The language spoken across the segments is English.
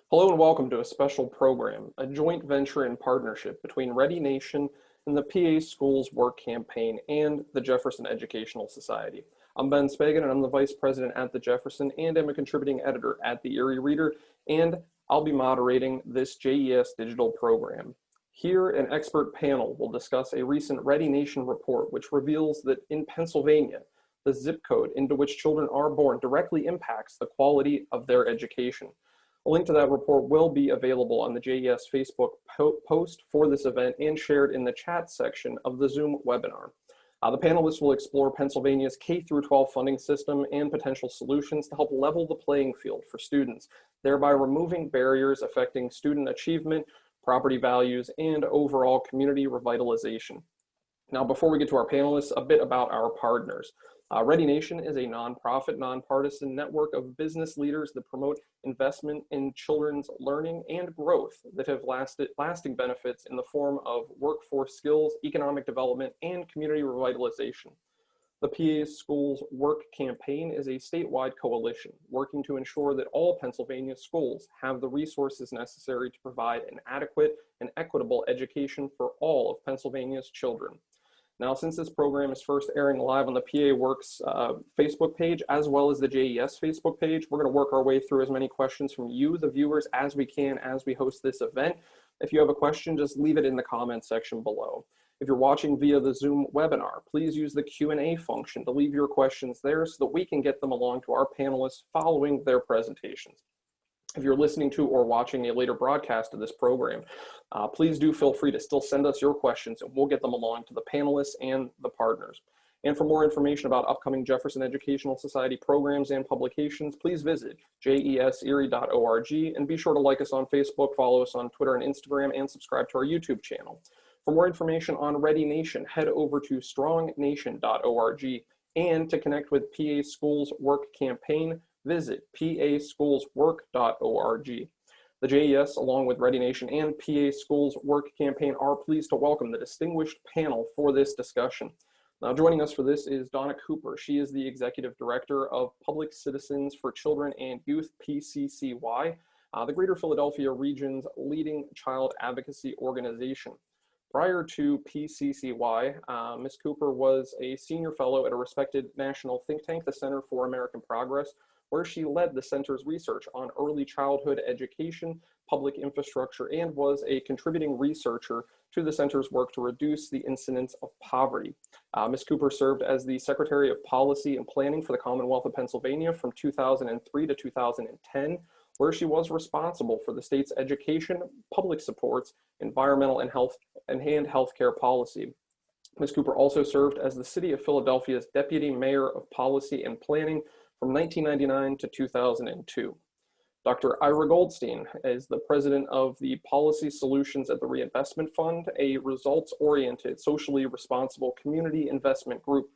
Hello and welcome to a special program, a joint venture in partnership between Ready Nation and the PA Schools Work Campaign and the Jefferson Educational Society. I'm Ben Speggen and I'm the Vice President at the Jefferson and am a contributing editor at the Erie Reader, and I'll be moderating this JES digital program. Here, an expert panel will discuss a recent Ready Nation report which reveals that in Pennsylvania, the zip code into which children are born directly impacts the quality of their education. A link to that report will be available on the JES Facebook post for this event and shared in the chat section of the Zoom webinar. The panelists will explore Pennsylvania's K-12 funding system and potential solutions to help level the playing field for students, thereby removing barriers affecting student achievement, property values, and overall community revitalization. Now, before we get to our panelists, a bit about our partners. Ready Nation is a nonprofit, nonpartisan network of business leaders that promote investment in children's learning and growth that have lasting benefits in the form of workforce skills, economic development, and community revitalization. The PA Schools Work Campaign is a statewide coalition working to ensure that all Pennsylvania schools have the resources necessary to provide an adequate and equitable education for all of Pennsylvania's children. Now, since this program is first airing live on the PA Works Facebook page, as well as the JES Facebook page, we're going to work our way through as many questions from you, the viewers, as we can as we host this event. If you have a question, just leave it in the comments section below. If you're watching via the Zoom webinar, please use the Q&A function to leave your questions there so that we can get them along to our panelists following their presentations. If you're listening to or watching a later broadcast of this program, please do feel free to still send us your questions and we'll get them along to the panelists and the partners. And for more information about upcoming Jefferson Educational Society programs and publications, please visit jeserie.org and be sure to like us on Facebook, follow us on Twitter and Instagram, and subscribe to our YouTube channel. For more information on Ready Nation, head over to strongnation.org, and to connect with PA Schools Work Campaign, visit paschoolswork.org. The JES, along with Ready Nation and PA Schools Work Campaign, are pleased to welcome the distinguished panel for this discussion. Now, joining us for this is Donna Cooper. She is the Executive Director of Public Citizens for Children and Youth, PCCY, the Greater Philadelphia region's leading child advocacy organization. Prior to PCCY, Ms. Cooper was a senior fellow at a respected national think tank, the Center for American Progress, where she led the center's research on early childhood education, public infrastructure, and was a contributing researcher to the center's work to reduce the incidence of poverty. Ms. Cooper served as the Secretary of Policy and Planning for the Commonwealth of Pennsylvania from 2003 to 2010, where she was responsible for the state's education, public supports, environmental and healthcare policy. Ms. Cooper also served as the City of Philadelphia's Deputy Mayor of Policy and Planning from 1999 to 2002. Dr. Ira Goldstein is the president of the Policy Solutions at the Reinvestment Fund, a results-oriented, socially responsible community investment group.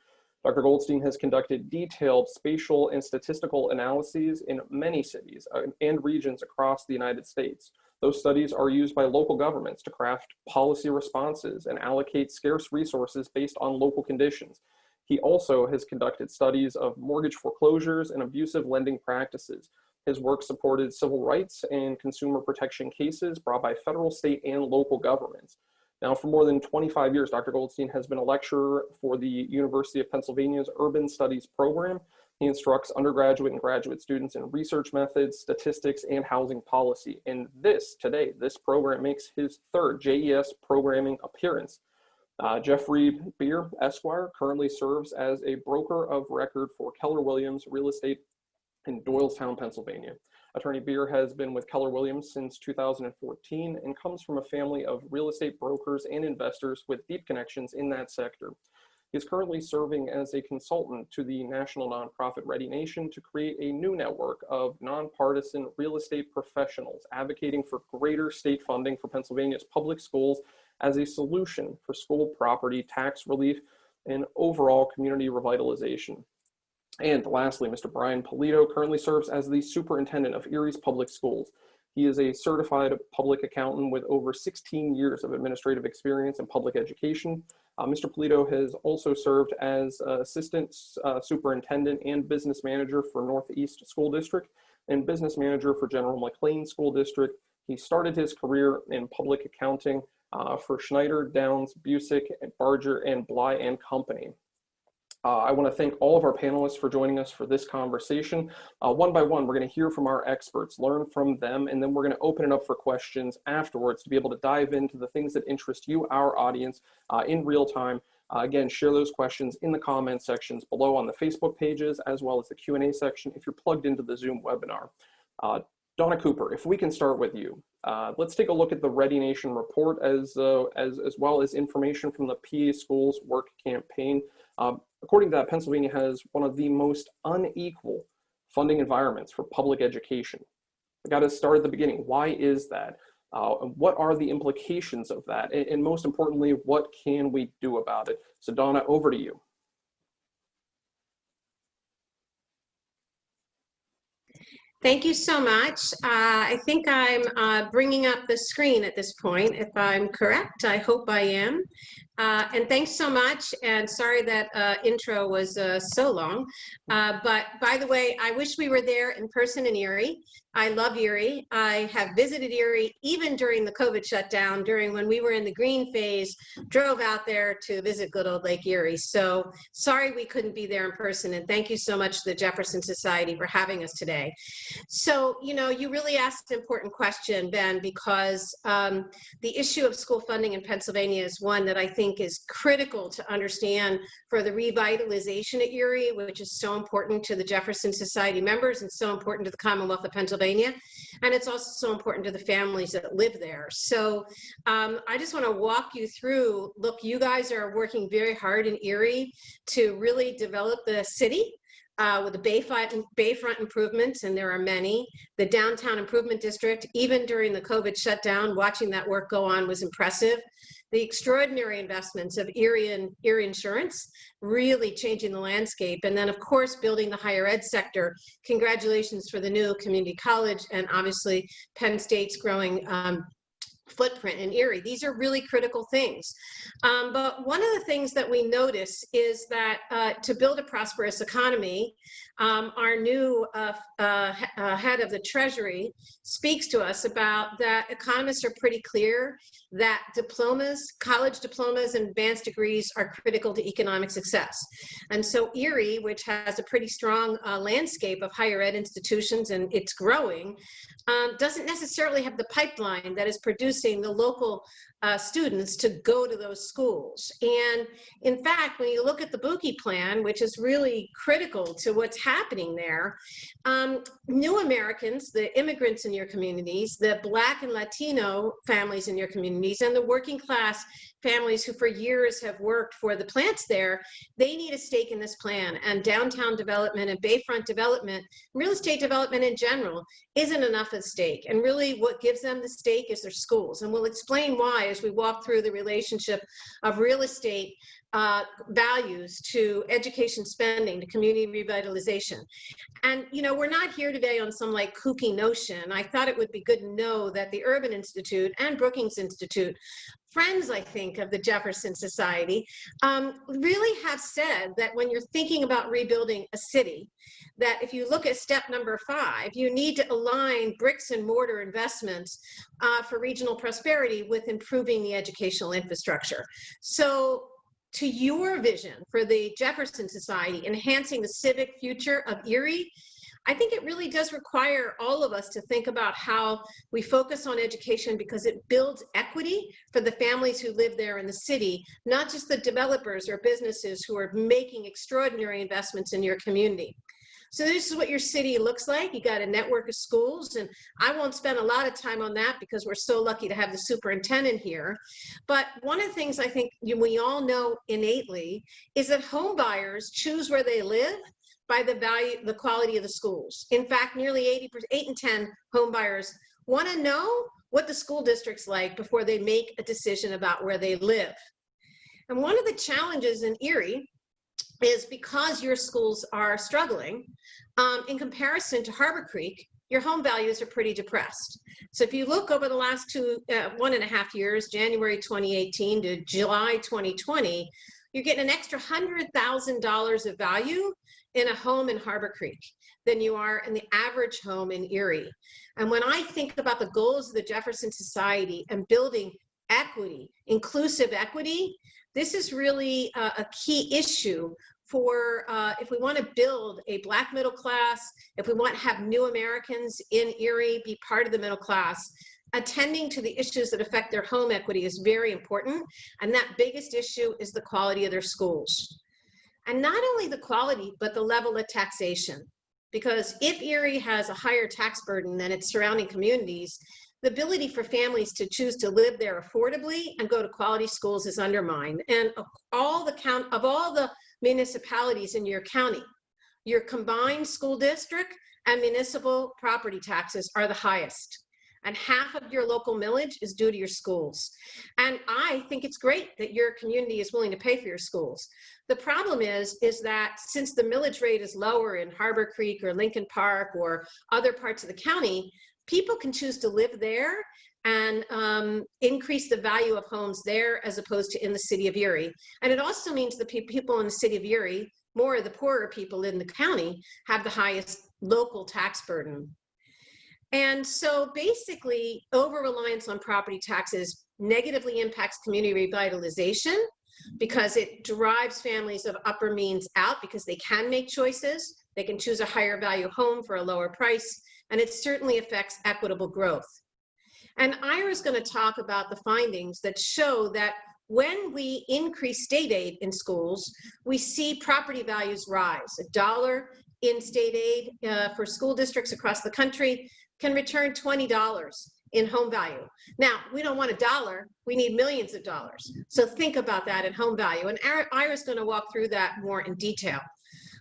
Dr. Goldstein has conducted detailed spatial and statistical analyses in many cities and regions across the United States. Those studies are used by local governments to craft policy responses and allocate scarce resources based on local conditions. He also has conducted studies of mortgage foreclosures and abusive lending practices. His work supported civil rights and consumer protection cases brought by federal, state, and local governments. Now, for more than 25 years, Dr. Goldstein has been a lecturer for the University of Pennsylvania's Urban Studies program. He instructs undergraduate and graduate students in research methods, statistics, and housing policy. And this program makes his third JES programming appearance. Jeffrey Beer, Esquire, currently serves as a broker of record for Keller Williams Real Estate in Doylestown, Pennsylvania. Attorney Beer has been with Keller Williams since 2014 and comes from a family of real estate brokers and investors with deep connections in that sector. He is currently serving as a consultant to the national nonprofit Ready Nation to create a new network of nonpartisan real estate professionals advocating for greater state funding for Pennsylvania's public schools as a solution for school property tax relief and overall community revitalization. And lastly, Mr. Brian Polito currently serves as the Superintendent of Erie's Public Schools. He is a certified public accountant with over 16 years of administrative experience in public education. Mr. Polito has also served as Assistant Superintendent and Business Manager for Northeast School District and Business Manager for General McLean School District. He started his career in public accounting for Schneider, Downs, Busick, Barger, and Bly and Company. I want to thank all of our panelists for joining us for this conversation. One by one, we're going to hear from our experts, learn from them, and then we're going to open it up for questions afterwards to be able to dive into the things that interest you, our audience, in real time. Again, share those questions in the comment sections below on the Facebook pages, as well as the Q&A section if you're plugged into the Zoom webinar. Donna Cooper, if we can start with you. Let's take a look at the Ready Nation report as well as information from the PA Schools Work Campaign. According to that, Pennsylvania has one of the most unequal funding environments for public education. I got to start at the beginning. Why is that? What are the implications of that? And most importantly, what can we do about it? So Donna, over to you. Thank you so much. I think I'm bringing up the screen at this point, if I'm correct. I hope I am. And thanks so much. And sorry that intro was so long. But by the way, I wish we were there in person in Erie. I love Erie. I have visited Erie even during the COVID shutdown, during when we were in the green phase, drove out there to visit good old Lake Erie. So sorry we couldn't be there in person. And thank you so much to the Jefferson Society for having us today. So, you know, you really asked an important question, Ben, because the issue of school funding in Pennsylvania is one that I think is critical to understand for the revitalization at Erie, which is so important to the Jefferson Society members and so important to the Commonwealth of Pennsylvania. And it's also so important to the families that live there. So I just want to walk you through, look, you guys are working very hard in Erie to really develop the city. With the Bayfront improvements, and there are many. The Downtown Improvement District, even during the COVID shutdown, watching that work go on was impressive. The extraordinary investments of Erie and Erie Insurance, really changing the landscape. And then, of course, building the higher ed sector. Congratulations for the new community college, and obviously Penn State's growing footprint in Erie. These are really critical things. But one of the things that we notice is that to build a prosperous economy, our new head of the Treasury speaks to us about that economists are pretty clear that diplomas, college diplomas and advanced degrees are critical to economic success. And so Erie, which has a pretty strong landscape of higher ed institutions and it's growing, doesn't necessarily have the pipeline that is producing the local students to go to those schools. And in fact, when you look at the Buki plan, which is really critical to what's happening there, new Americans, the immigrants in your communities, the Black and Latino families in your communities, and the working class families who for years have worked for the plants there, they need a stake in this plan. And downtown development and Bayfront development, real estate development in general, isn't enough at stake. And really what gives them the stake is their schools. And we'll explain why as we walk through the relationship of real estate values to education spending, to community revitalization. And, you know, we're not here today on some like kooky notion. I thought it would be good to know that the Urban Institute and Brookings Institute, friends, I think, of the Jefferson Society, really have said that when you're thinking about rebuilding a city, that if you look at step number 5, you need to align bricks and mortar investments for regional prosperity with improving the educational infrastructure. So to your vision for the Jefferson Society, enhancing the civic future of Erie, I think it really does require all of us to think about how we focus on education because it builds equity for the families who live there in the city, not just the developers or businesses who are making extraordinary investments in your community. So this is what your city looks like. You got a network of schools, and I won't spend a lot of time on that because we're so lucky to have the superintendent here. But one of the things I think we all know innately is that home buyers choose where they live by the value, the quality of the schools. In fact, nearly 8 in 10 home buyers want to know what the school district's like before they make a decision about where they live. And one of the challenges in Erie is because your schools are struggling, in comparison to Harbor Creek, your home values are pretty depressed. So if you look over the last 1.5 years, January 2018 to July 2020, you're getting an extra $100,000 of value in a home in Harbor Creek than you are in the average home in Erie. And when I think about the goals of the Jefferson Society and building equity, inclusive equity, this is really a key issue for if we want to build a Black middle class, if we want to have new Americans in Erie be part of the middle class, attending to the issues that affect their home equity is very important. And that biggest issue is the quality of their schools. And not only the quality, but the level of taxation. Because if Erie has a higher tax burden than its surrounding communities, the ability for families to choose to live there affordably and go to quality schools is undermined. And of all the municipalities in your county, your combined school district and municipal property taxes are the highest. And half of your local millage is due to your schools. And I think it's great that your community is willing to pay for your schools. The problem is that since the millage rate is lower in Harbor Creek or Lincoln Park or other parts of the county, people can choose to live there and increase the value of homes there as opposed to in the city of Erie. And it also means the people in the city of Erie, more of the poorer people in the county, have the highest local tax burden. And so basically, over-reliance on property taxes negatively impacts community revitalization because it drives families of upper means out because they can make choices. They can choose a higher value home for a lower price, and it certainly affects equitable growth. And Ira is going to talk about the findings that show that when we increase state aid in schools, we see property values rise. $1 in state aid for school districts across the country can return $20 in home value. Now, we don't want $1, we need millions of dollars. So think about that in home value. And Ira's going to walk through that more in detail.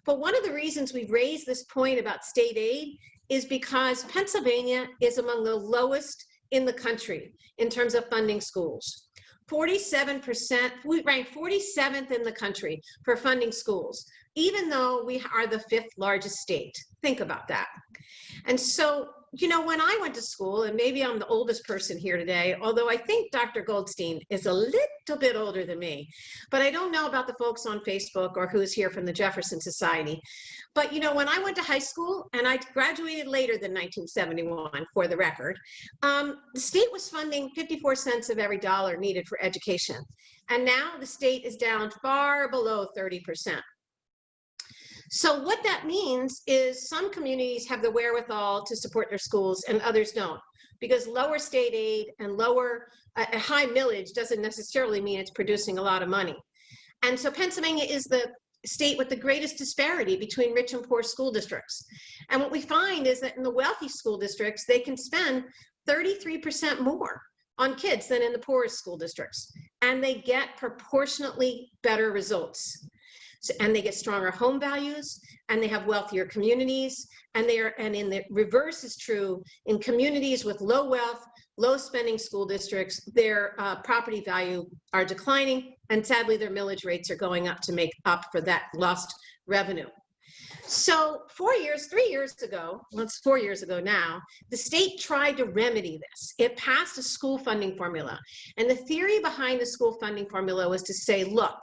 But one of the reasons we've raised this point about state aid is because Pennsylvania is among the lowest in the country in terms of funding schools. 47%, we rank 47th in the country for funding schools, even though we are the 5th largest state. Think about that. And so, you know, when I went to school, and maybe I'm the oldest person here today, although I think Dr. Goldstein is a little bit older than me, but I don't know about the folks on Facebook or who's here from the Jefferson Society. But, you know, when I went to high school, and I graduated later than 1971, for the record, the state was funding 54 cents of every dollar needed for education. And now the state is down far below 30%. So what that means is some communities have the wherewithal to support their schools and others don't, because lower state aid and a high millage doesn't necessarily mean it's producing a lot of money. And so Pennsylvania is the state with the greatest disparity between rich and poor school districts. And what we find is that in the wealthy school districts, they can spend 33% more on kids than in the poorest school districts. And they get proportionately better results. And they get stronger home values, and they have wealthier communities, and in the reverse is true in communities with low wealth, low spending school districts. Their property value are declining, and sadly their millage rates are going up to make up for that lost revenue. So 3 years ago, well, it's 4 years ago now, the state tried to remedy this. It passed a school funding formula, and the theory behind the school funding formula was to say, look,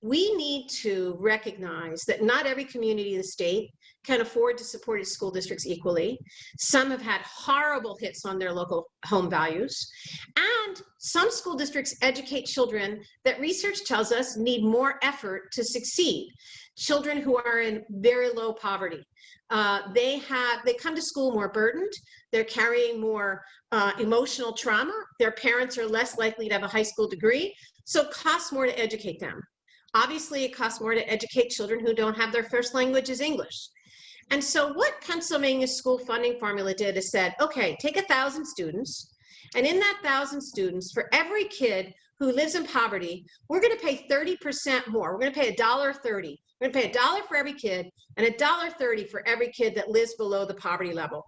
we need to recognize that not every community in the state can afford to support its school districts equally. Some have had horrible hits on their local home values. And some school districts educate children that research tells us need more effort to succeed. Children who are in very low poverty. They come to school more burdened. They're carrying more emotional trauma. Their parents are less likely to have a high school degree. So it costs more to educate them. Obviously, it costs more to educate children who don't have their first language is English. And so what Pennsylvania's school funding formula did is said, okay, take 1,000 students, and in that 1,000 students, for every kid who lives in poverty, we're going to pay 30% more. We're going to pay $1.30. We're going to pay $1 for every kid and $1.30 for every kid that lives below the poverty level.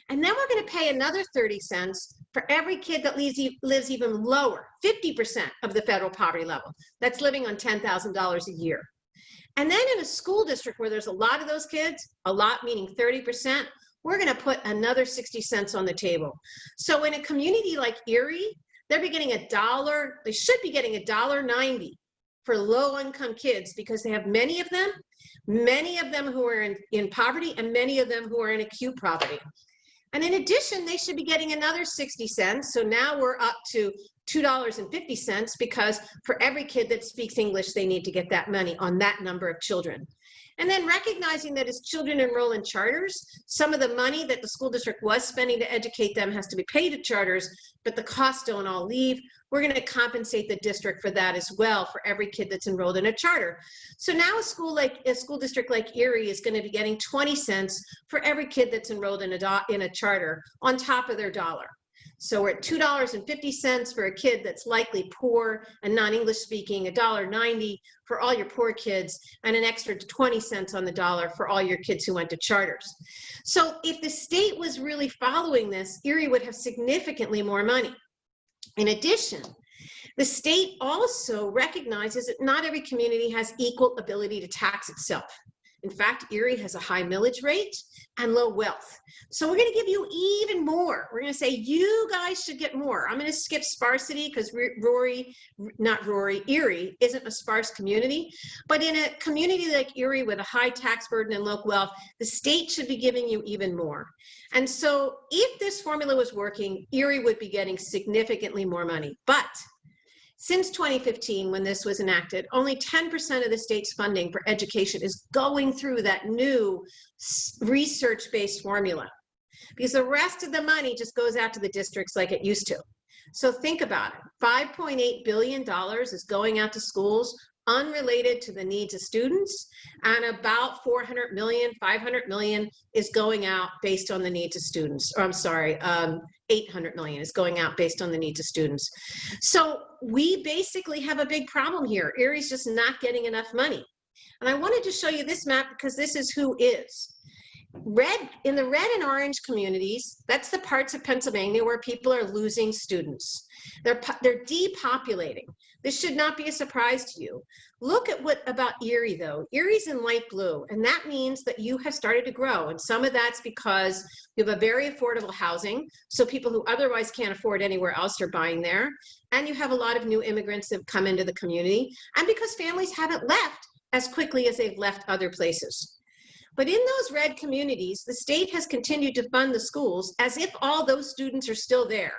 And then we're going to pay another 30 cents for every kid that lives even lower, 50% of the federal poverty level, that's living on $10,000 a year. And then in a school district where there's a lot of those kids, a lot meaning 30%, we're going to put another 60 cents on the table. So in a community like Erie, they're getting they should be getting $1.90 for low-income kids, because they have many of them who are in poverty, and many of them who are in acute poverty. And in addition, they should be getting another 60 cents. So now we're up to $2.50, because for every kid that speaks English, they need to get that money on that number of children. And then recognizing that as children enroll in charters, some of the money that the school district was spending to educate them has to be paid to charters, but the costs don't all leave. We're going to compensate the district for that as well, for every kid that's enrolled in a charter. So now a school district like Erie is going to be getting 20 cents for every kid that's enrolled in a charter on top of their dollar. So we're at $2.50 for a kid that's likely poor and non-English speaking, $1.90 for all your poor kids, and an extra 20 cents on the dollar for all your kids who went to charters. So if the state was really following this, Erie would have significantly more money. In addition, the state also recognizes that not every community has equal ability to tax itself. In fact, Erie has a high millage rate and low wealth. So we're going to give you even more. We're going to say you guys should get more. I'm going to skip sparsity because Erie isn't a sparse community. But in a community like Erie with a high tax burden and low wealth, the state should be giving you even more. And so if this formula was working, Erie would be getting significantly more money. But since 2015, when this was enacted, only 10% of the state's funding for education is going through that new research-based formula, because the rest of the money just goes out to the districts like it used to. So think about it. $5.8 billion is going out to schools unrelated to the needs of students, and about 500 million is going out based on the needs of students. Or I'm sorry, 800 million is going out based on the needs of students. So we basically have a big problem here. Erie's just not getting enough money. And I wanted to show you this map because this is who is. In the red and orange communities, that's the parts of Pennsylvania where people are losing students. They're depopulating. This should not be a surprise to you. Look at what about Erie though. Erie's in light blue, and that means that you have started to grow. And some of that's because you have a very affordable housing, so people who otherwise can't afford anywhere else are buying there. And you have a lot of new immigrants that have come into the community, and because families haven't left as quickly as they've left other places. But in those red communities, the state has continued to fund the schools as if all those students are still there.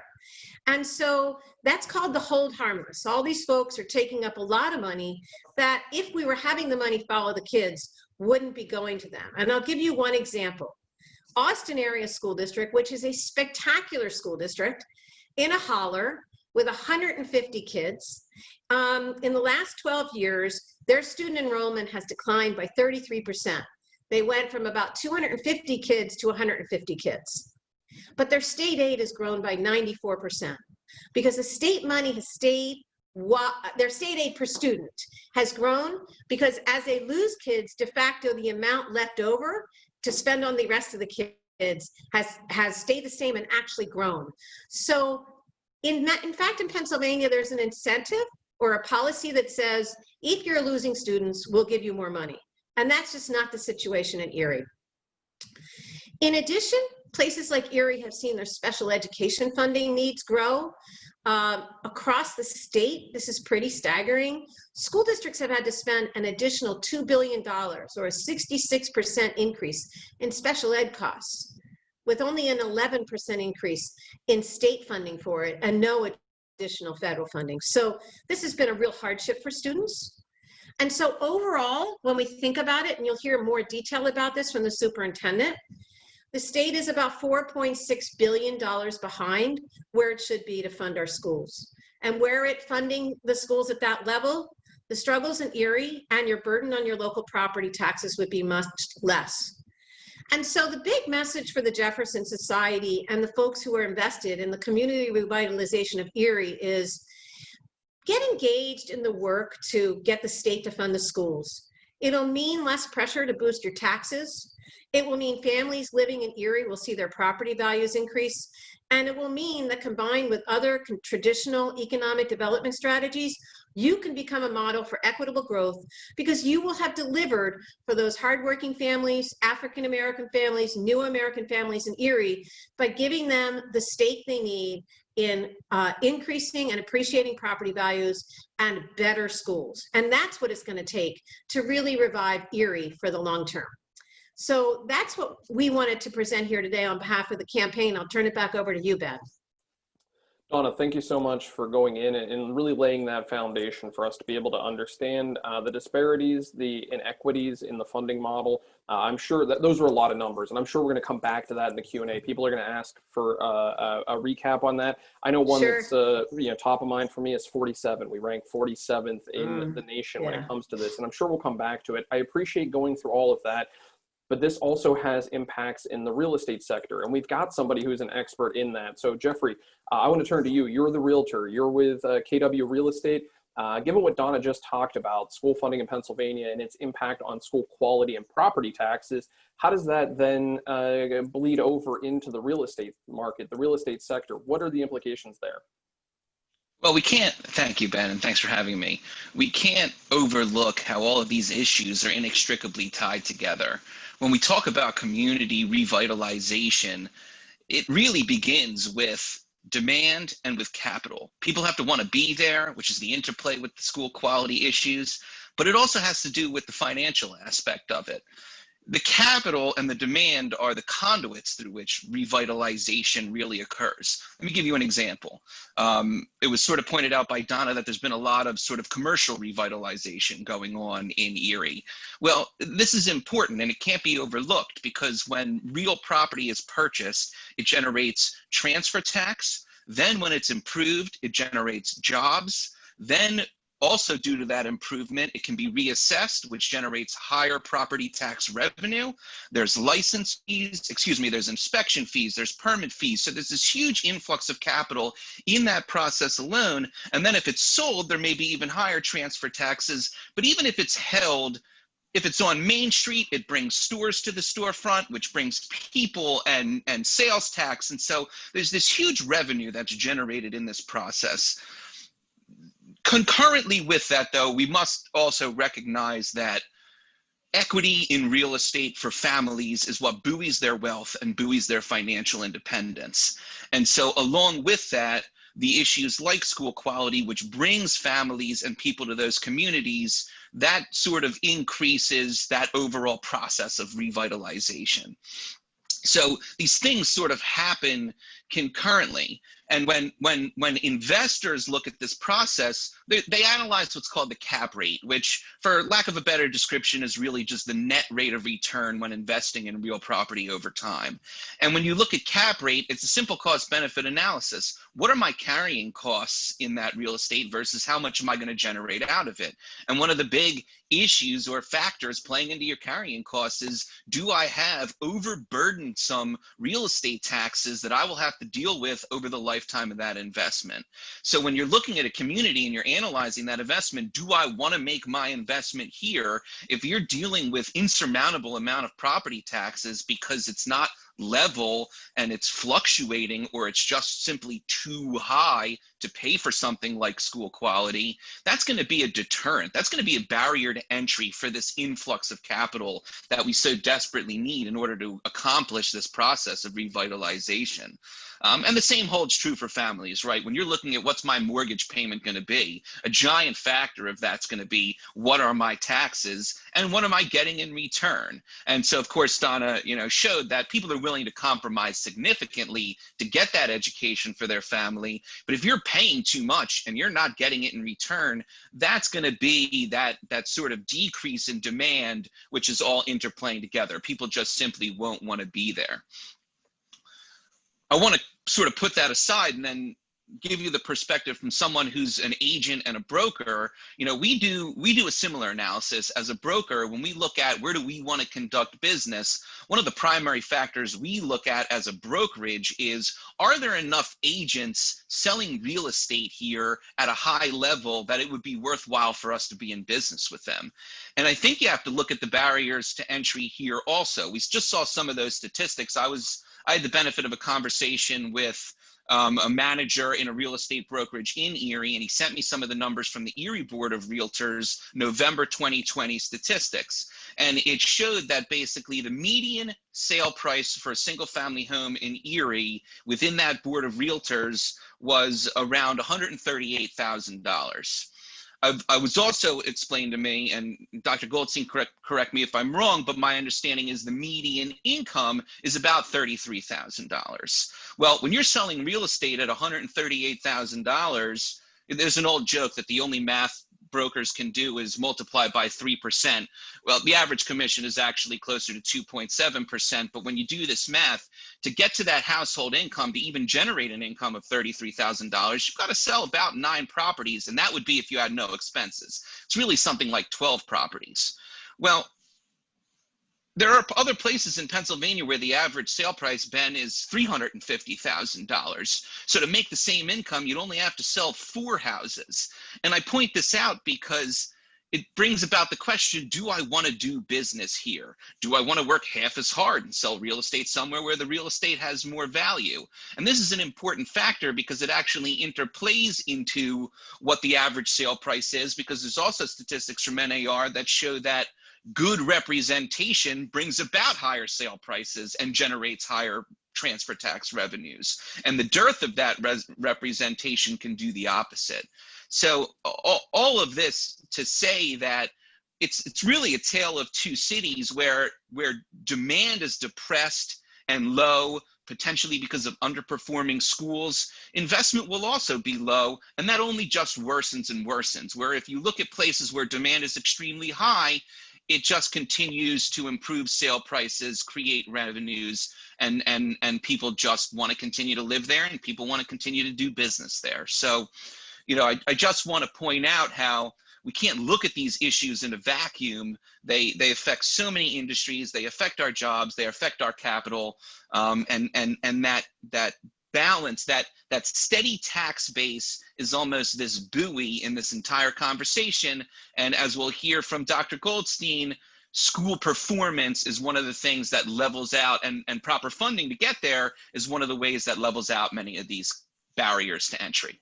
And so that's called the hold harmless. All these folks are taking up a lot of money that if we were having the money follow the kids, wouldn't be going to them. And I'll give you one example. Austin Area School District, which is a spectacular school district in a holler with 150 kids. In the last 12 years, their student enrollment has declined by 33%. They went from about 250 kids to 150 kids. But their state aid has grown by 94% because the state money has stayed, their state aid per student has grown because as they lose kids, de facto, the amount left over to spend on the rest of the kids has stayed the same and actually grown. So in fact, in Pennsylvania, there's an incentive or a policy that says, if you're losing students, we'll give you more money. And that's just not the situation in Erie. In addition, places like Erie have seen their special education funding needs grow. Across the state, this is pretty staggering. School districts have had to spend an additional $2 billion or a 66% increase in special ed costs, with only an 11% increase in state funding for it and no additional federal funding. So this has been a real hardship for students. And so overall, when we think about it, and you'll hear more detail about this from the superintendent, the state is about $4.6 billion behind where it should be to fund our schools. And where it funding the schools at that level, the struggles in Erie and your burden on your local property taxes would be much less. And so the big message for the Jefferson Society and the folks who are invested in the community revitalization of Erie is get engaged in the work to get the state to fund the schools. It'll mean less pressure to boost your taxes. It will mean families living in Erie will see their property values increase. And it will mean that combined with other traditional economic development strategies, you can become a model for equitable growth because you will have delivered for those hardworking families, African-American families, new American families in Erie by giving them the stake they need in increasing and appreciating property values and better schools. And that's what it's going to take to really revive Erie for the long term. So that's what we wanted to present here today on behalf of the campaign. I'll turn it back over to you, Ben. Donna, thank you so much for going in and really laying that foundation for us to be able to understand the disparities, the inequities in the funding model. I'm sure that those are a lot of numbers, and I'm sure we're going to come back to that in the Q&A. People are going to ask for a recap on that. I know one Sure. that's top of mind for me is 47. We rank 47th in the nation when it comes to this, and I'm sure we'll come back to it. I appreciate going through all of that. But this also has impacts in the real estate sector. And we've got somebody who's an expert in that. So Jeffrey, I want to turn to you. You're the realtor. You're with KW Real Estate. Given what Donna just talked about, school funding in Pennsylvania and its impact on school quality and property taxes, how does that then bleed over into the real estate market, the real estate sector? What are the implications there? Well, we can't, thank you, Ben, and thanks for having me. We can't overlook how all of these issues are inextricably tied together. When we talk about community revitalization, it really begins with demand and with capital. People have to want to be there, which is the interplay with the school quality issues, but it also has to do with the financial aspect of it. The capital and the demand are the conduits through which revitalization really occurs. Let me give you an example. It was sort of pointed out by Donna that there's been a lot of sort of commercial revitalization going on in Erie. Well, this is important and it can't be overlooked because when real property is purchased, it generates transfer tax. Then when it's improved, it generates jobs. Then also, due to that improvement, it can be reassessed, which generates higher property tax revenue. There's license fees, there's inspection fees, there's permit fees. So there's this huge influx of capital in that process alone. And then if it's sold, there may be even higher transfer taxes. But even if it's held, if it's on Main Street, it brings stores to the storefront, which brings people and sales tax. And so there's this huge revenue that's generated in this process. Concurrently with that, though, we must also recognize that equity in real estate for families is what buoys their wealth and buoys their financial independence. And so along with that, the issues like school quality, which brings families and people to those communities, that sort of increases that overall process of revitalization. So these things sort of happen concurrently. And when investors look at this process, they analyze what's called the cap rate, which, for lack of a better description, is really just the net rate of return when investing in real property over time. And when you look at cap rate, it's a simple cost-benefit analysis. What are my carrying costs in that real estate versus how much am I going to generate out of it? And one of the big issues or factors playing into your carrying costs is, do I have overburdensome real estate taxes that I will have to deal with over the lifetime of that investment? So when you're looking at a community and you're analyzing that investment, do I want to make my investment here? If you're dealing with insurmountable amount of property taxes because it's not level and it's fluctuating, or it's just simply too high to pay for something like school quality, that's going to be a deterrent. That's going to be a barrier to entry for this influx of capital that we so desperately need in order to accomplish this process of revitalization. And the same holds true for families, right? When you're looking at what's my mortgage payment going to be, a giant factor of that's going to be, what are my taxes and what am I getting in return? And so, of course, Donna, showed that people are willing to compromise significantly to get that education for their family. But if you're paying too much and you're not getting it in return, that's going to be that sort of decrease in demand, which is all interplaying together. People just simply won't want to be there. I want to sort of put that aside and then give you the perspective from someone who's an agent and a broker, you know, we do a similar analysis as a broker. When we look at where do we want to conduct business, one of the primary factors we look at as a brokerage is, are there enough agents selling real estate here at a high level that it would be worthwhile for us to be in business with them? And I think you have to look at the barriers to entry here also. We just saw some of those statistics. I had the benefit of a conversation with a manager in a real estate brokerage in Erie, and he sent me some of the numbers from the Erie Board of Realtors November 2020 statistics. And it showed that basically the median sale price for a single family home in Erie within that Board of Realtors was around $138,000. I was also explained to me, and Dr. Goldstein, correct me if I'm wrong, but my understanding is the median income is about $33,000. Well, when you're selling real estate at $138,000, there's an old joke that the only math brokers can do is multiply by 3%. Well, the average commission is actually closer to 2.7%, but when you do this math, to get to that household income, to even generate an income of $33,000, you've got to sell about 9 properties, and that would be if you had no expenses. It's really something like 12 properties. Well, there are other places in Pennsylvania where the average sale price, Ben, is $350,000. So to make the same income, you'd only have to sell 4 houses. And I point this out because it brings about the question, do I want to do business here? Do I want to work half as hard and sell real estate somewhere where the real estate has more value? And this is an important factor because it actually interplays into what the average sale price is, because there's also statistics from NAR that show that good representation brings about higher sale prices and generates higher transfer tax revenues. And the dearth of that representation can do the opposite. So all of this to say that it's really a tale of two cities where demand is depressed and low, potentially because of underperforming schools. Investment will also be low, and that only just worsens and worsens. Where if you look at places where demand is extremely high, it just continues to improve sale prices, create revenues, and people just want to continue to live there, and people want to continue to do business there. So, you know, I just want to point out how we can't look at these issues in a vacuum. They affect so many industries. They affect our jobs. They affect our capital, and that balance, that steady tax base is almost this buoy in this entire conversation. And as we'll hear from Dr. Goldstein, school performance is one of the things that levels out, and proper funding to get there is one of the ways that levels out many of these barriers to entry.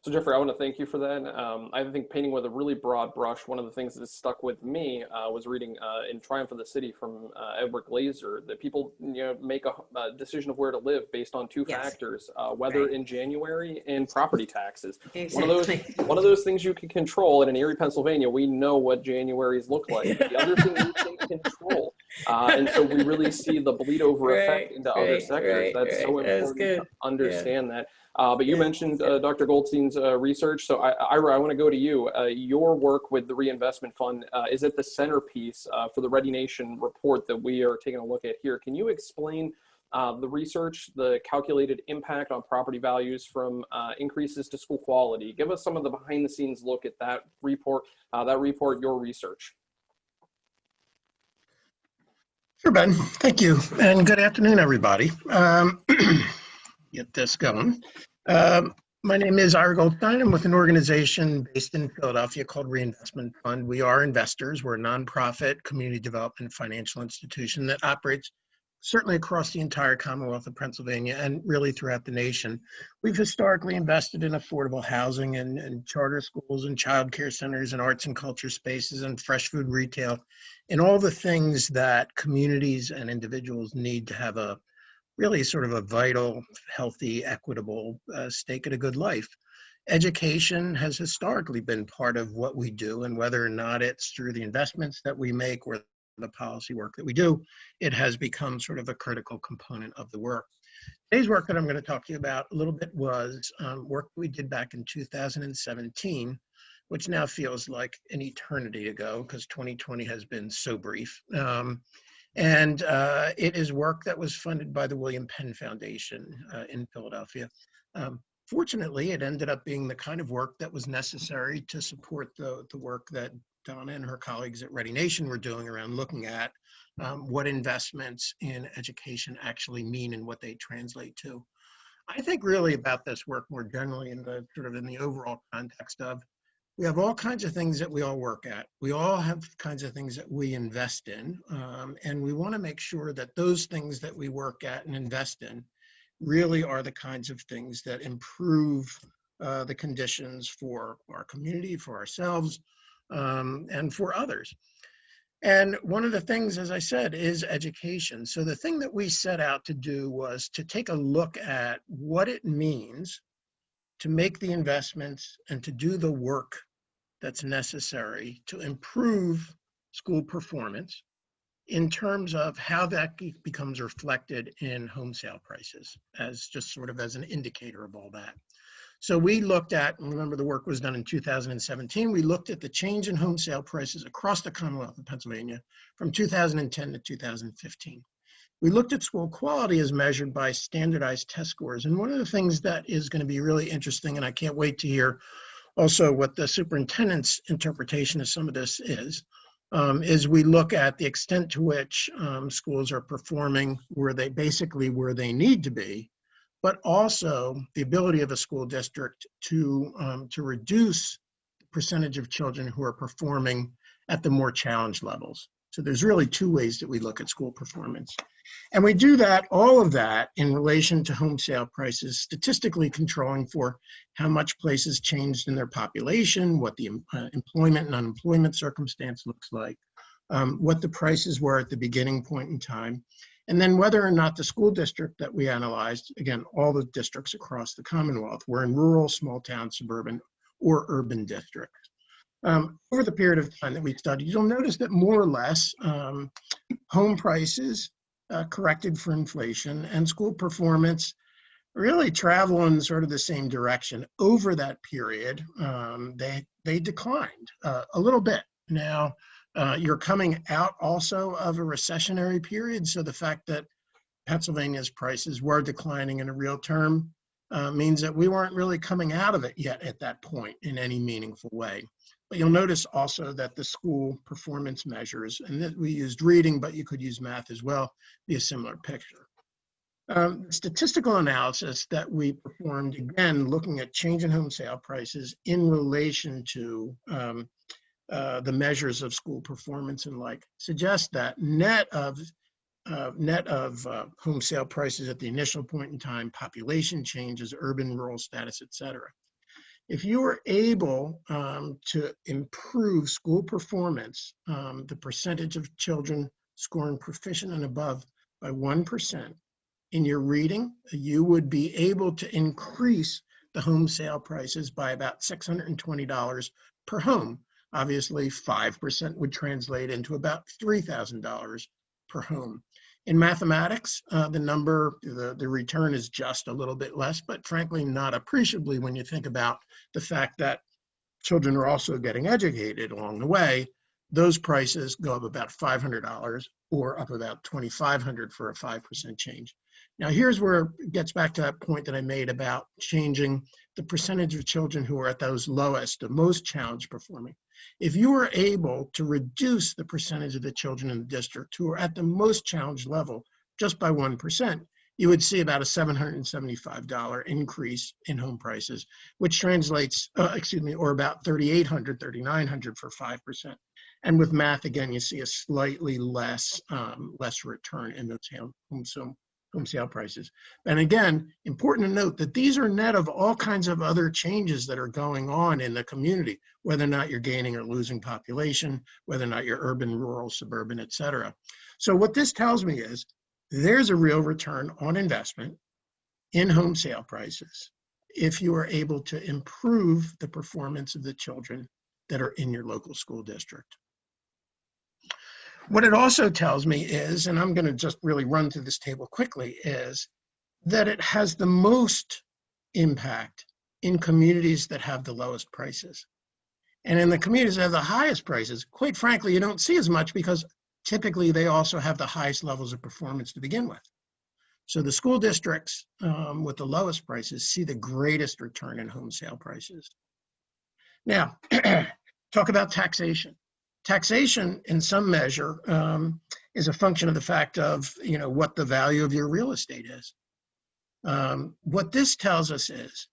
So Jeffrey, I want to thank you for that. I think painting with a really broad brush, one of the things that stuck with me was reading in Triumph of the City from Edward Glaser, that people make a decision of where to live based on 2 factors, weather in January and property taxes. Exactly. One of those things you can control. And in Erie, Pennsylvania, we know what Januaries look like. The other thing we can't control. And so we really see the bleed over effect into other sectors. That's so important to understand that. But you mentioned Dr. Goldstein's research. So Ira, I want to go to you. Your work with the Reinvestment Fund is at the centerpiece for the Ready Nation report that we are taking a look at here. Can you explain the research, the calculated impact on property values from increases to school quality? Give us some of the behind the scenes look at that report, your research. Sure, Ben. Thank you. And good afternoon, everybody. Get this going. My name is Ira Goldstein. I'm with an organization based in Philadelphia called Reinvestment Fund. We are investors. We're a nonprofit community development financial institution that operates certainly across the entire Commonwealth of Pennsylvania and really throughout the nation. We've historically invested in affordable housing and charter schools and child care centers and arts and culture spaces and fresh food retail, and all the things that communities and individuals need to have a really sort of a vital, healthy, equitable stake at a good life. Education has historically been part of what we do, and whether or not it's through the investments that we make or the policy work that we do, it has become sort of a critical component of the work. Today's work that I'm going to talk to you about a little bit was work we did back in 2017, which now feels like an eternity ago because 2020 has been so brief. And it is work that was funded by the William Penn Foundation in Philadelphia. Fortunately, it ended up being the kind of work that was necessary to support the work that Donna and her colleagues at Ready Nation were doing around looking at what investments in education actually mean and what they translate to. I think really about this work more generally in the sort of in the overall context of we have all kinds of things that we all work at. We all have kinds of things that we invest in, and we want to make sure that those things that we work at and invest in really are the kinds of things that improve the conditions for our community, for ourselves, and for others. And one of the things, as I said, is education. So the thing that we set out to do was to take a look at what it means to make the investments and to do the work that's necessary to improve school performance in terms of how that becomes reflected in home sale prices as just sort of as an indicator of all that. So we looked at, and remember the work was done in 2017, we looked at the change in home sale prices across the Commonwealth of Pennsylvania from 2010 to 2015. We looked at school quality as measured by standardized test scores. And one of the things that is going to be really interesting, and I can't wait to hear also what the superintendent's interpretation of some of this is we look at the extent to which schools are performing where they need to be, but also the ability of a school district to reduce the percentage of children who are performing at the more challenged levels. So there's really two ways that we look at school performance. And we do that, all of that, in relation to home sale prices, statistically controlling for how much places changed in their population, what the employment and unemployment circumstance looks like, what the prices were at the beginning point in time, and then whether or not the school district that we analyzed, again, all the districts across the Commonwealth, were in rural, small town, suburban, or urban districts. Over the period of time that we studied, you'll notice that more or less home prices corrected for inflation and school performance really travel in sort of the same direction. Over that period, they declined a little bit. Now, you're coming out also of a recessionary period, so the fact that Pennsylvania's prices were declining in a real term means that we weren't really coming out of it yet at that point in any meaningful way. But you'll notice also that the school performance measures, and that we used reading, but you could use math as well, be a similar picture. Statistical analysis that we performed, again, looking at change in home sale prices in relation to the measures of school performance and like, suggests that net of home sale prices at the initial point in time, population changes, urban, rural status, et cetera. If you were able to improve school performance, the percentage of children scoring proficient and above by 1% in your reading, you would be able to increase the home sale prices by about $620 per home. Obviously, 5% would translate into about $3,000 per home. In mathematics, the return is just a little bit less, but frankly, not appreciably when you think about the fact that children are also getting educated along the way. Those prices go up about $500 or up about $2,500 for a 5% change. Now, here's where it gets back to that point that I made about changing the percentage of children who are at those lowest, the most challenged performing. If you were able to reduce the percentage of the children in the district who are at the most challenged level just by 1%, you would see about a $775 increase in home prices, which translates, or about $3,800, $3,900 for 5%. And with math, again, you see a slightly less return in those home sale prices. And again, important to note that these are net of all kinds of other changes that are going on in the community, whether or not you're gaining or losing population, whether or not you're urban, rural, suburban, et cetera. So what this tells me is there's a real return on investment in home sale prices if you are able to improve the performance of the children that are in your local school district. What it also tells me is, and I'm going to just really run through this table quickly, is that it has the most impact in communities that have the lowest prices. And in the communities that have the highest prices, quite frankly, you don't see as much because typically they also have the highest levels of performance to begin with. So the school districts with the lowest prices see the greatest return in home sale prices. Now, talk about taxation. Taxation, in some measure, is a function of the fact of, you know, what the value of your real estate is. What this tells us is,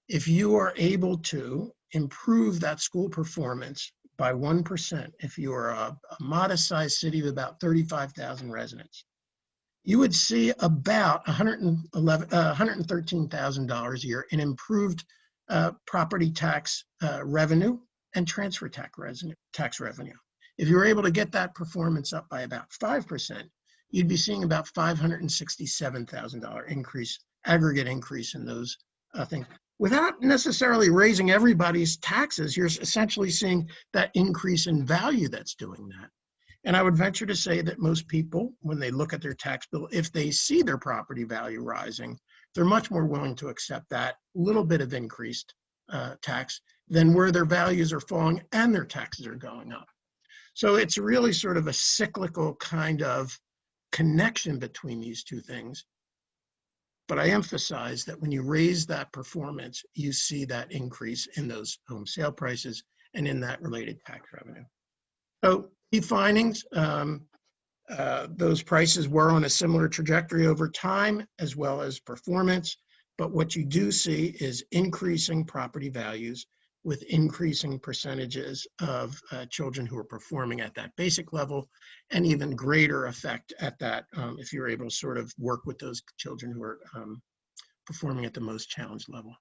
if you are able to improve that school performance by 1%, if you are a modest-sized city of about 35,000 residents, you would see about $113,000 a year in improved property tax revenue and transfer tax revenue. If you were able to get that performance up by about 5%, you'd be seeing about $567,000 increase, aggregate increase in those things. Without necessarily raising everybody's taxes, you're essentially seeing that increase in value that's doing that. And I would venture to say that most people, when they look at their tax bill, if they see their property value rising, they're much more willing to accept that little bit of increased tax than where their values are falling and their taxes are going up. So it's really sort of a cyclical kind of connection between these two things. But I emphasize that when you raise that performance, you see that increase in those home sale prices and in that related tax revenue. So key findings, those prices were on a similar trajectory over time as well as performance. But what you do see is increasing property values with increasing percentages of children who are performing at that basic level, and even greater effect at that if you're able to sort of work with those children who are performing at the most challenged level.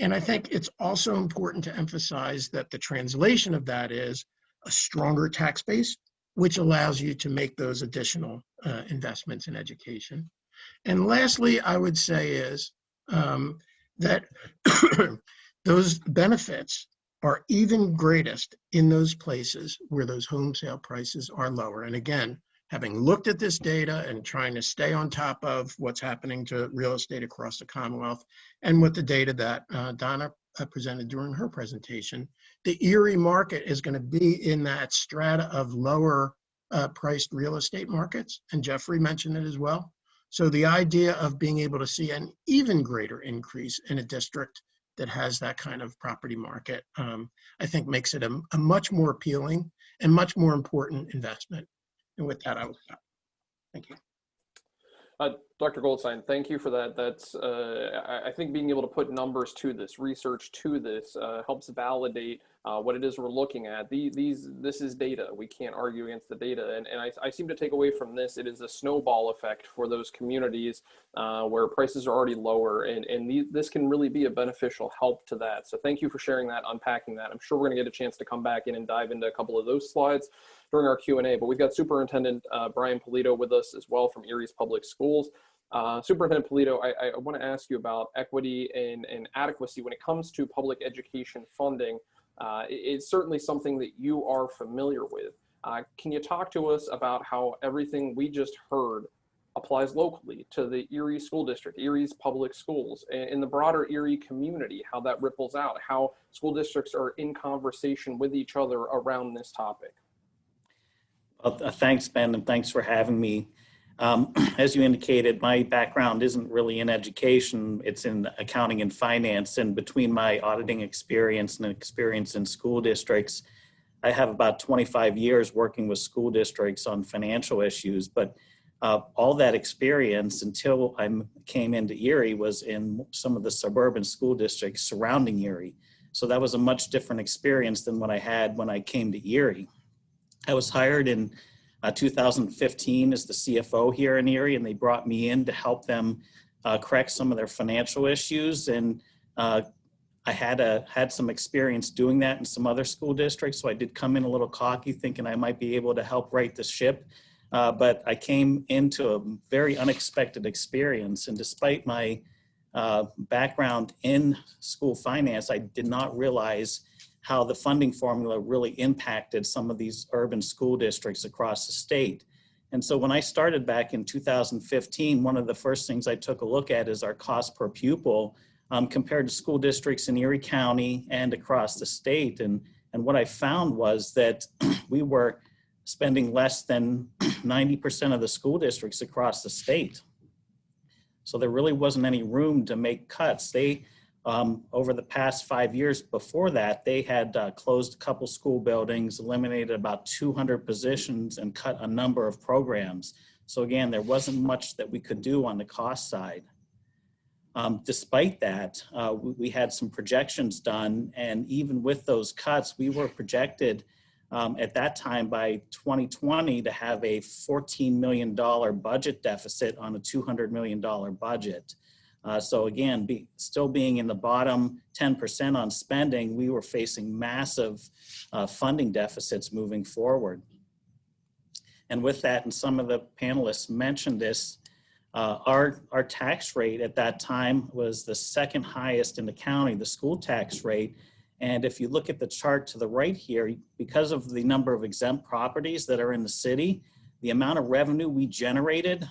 And I think it's also important to emphasize that the translation of that is a stronger tax base, which allows you to make those additional investments in education. And lastly, I would say is that those benefits are even greatest in those places where those home sale prices are lower. And again, having looked at this data and trying to stay on top of what's happening to real estate across the Commonwealth, and with the data that Donna presented during her presentation, the Erie market is going to be in that strata of lower priced real estate markets, and Jeffrey mentioned it as well. So the idea of being able to see an even greater increase in a district that has that kind of property market, I think makes it a much more appealing and much more important investment. And with that, I will stop. Thank you. Dr. Goldstein, thank you for that. That's, I think being able to put numbers to this, research to this, helps validate what it is we're looking at. This is data. We can't argue against the data. And I seem to take away from this, it is a snowball effect for those communities where prices are already lower. And this can really be a beneficial help to that. So thank you for sharing that, unpacking that. I'm sure we're going to get a chance to come back in and dive into a couple of those slides during our Q&A. But we've got Superintendent Brian Polito with us as well from Erie's Public Schools. Superintendent Polito, I want to ask you about equity and adequacy when it comes to public education funding. It's certainly something that you are familiar with. Can you talk to us about how everything we just heard applies locally to the Erie School District, Erie's public schools, and in the broader Erie community, how that ripples out, how school districts are in conversation with each other around this topic? Well, thanks, Ben, and thanks for having me. As you indicated, my background isn't really in education, it's in accounting and finance. And between my auditing experience and experience in school districts, I have about 25 years working with school districts on financial issues. But all that experience until I came into Erie was in some of the suburban school districts surrounding Erie. So that was a much different experience than what I had when I came to Erie. I was hired in 2015 as the CFO here in Erie, and they brought me in to help them correct some of their financial issues. And I had some experience doing that in some other school districts, so I did come in a little cocky, thinking I might be able to help right the ship. But I came into a very unexpected experience, and despite my background in school finance, I did not realize how the funding formula really impacted some of these urban school districts across the state. And so when I started back in 2015, one of the first things I took a look at is our cost per pupil compared to school districts in Erie County and across the state. And what I found was that we were spending less than 90% of the school districts across the state. So there really wasn't any room to make cuts. They, over the past 5 years before that, they had closed a couple school buildings, eliminated about 200 positions, and cut a number of programs. So again, there wasn't much that we could do on the cost side. Despite that, we had some projections done, and even with those cuts, we were projected at that time by 2020 to have a $14 million budget deficit on a $200 million budget. So again, still being in the bottom 10% on spending, we were facing massive funding deficits moving forward. And with that, and some of the panelists mentioned this, our tax rate at that time was the second highest in the county, the school tax rate. And if you look at the chart to the right here, because of the number of exempt properties that are in the city, the amount of revenue we generated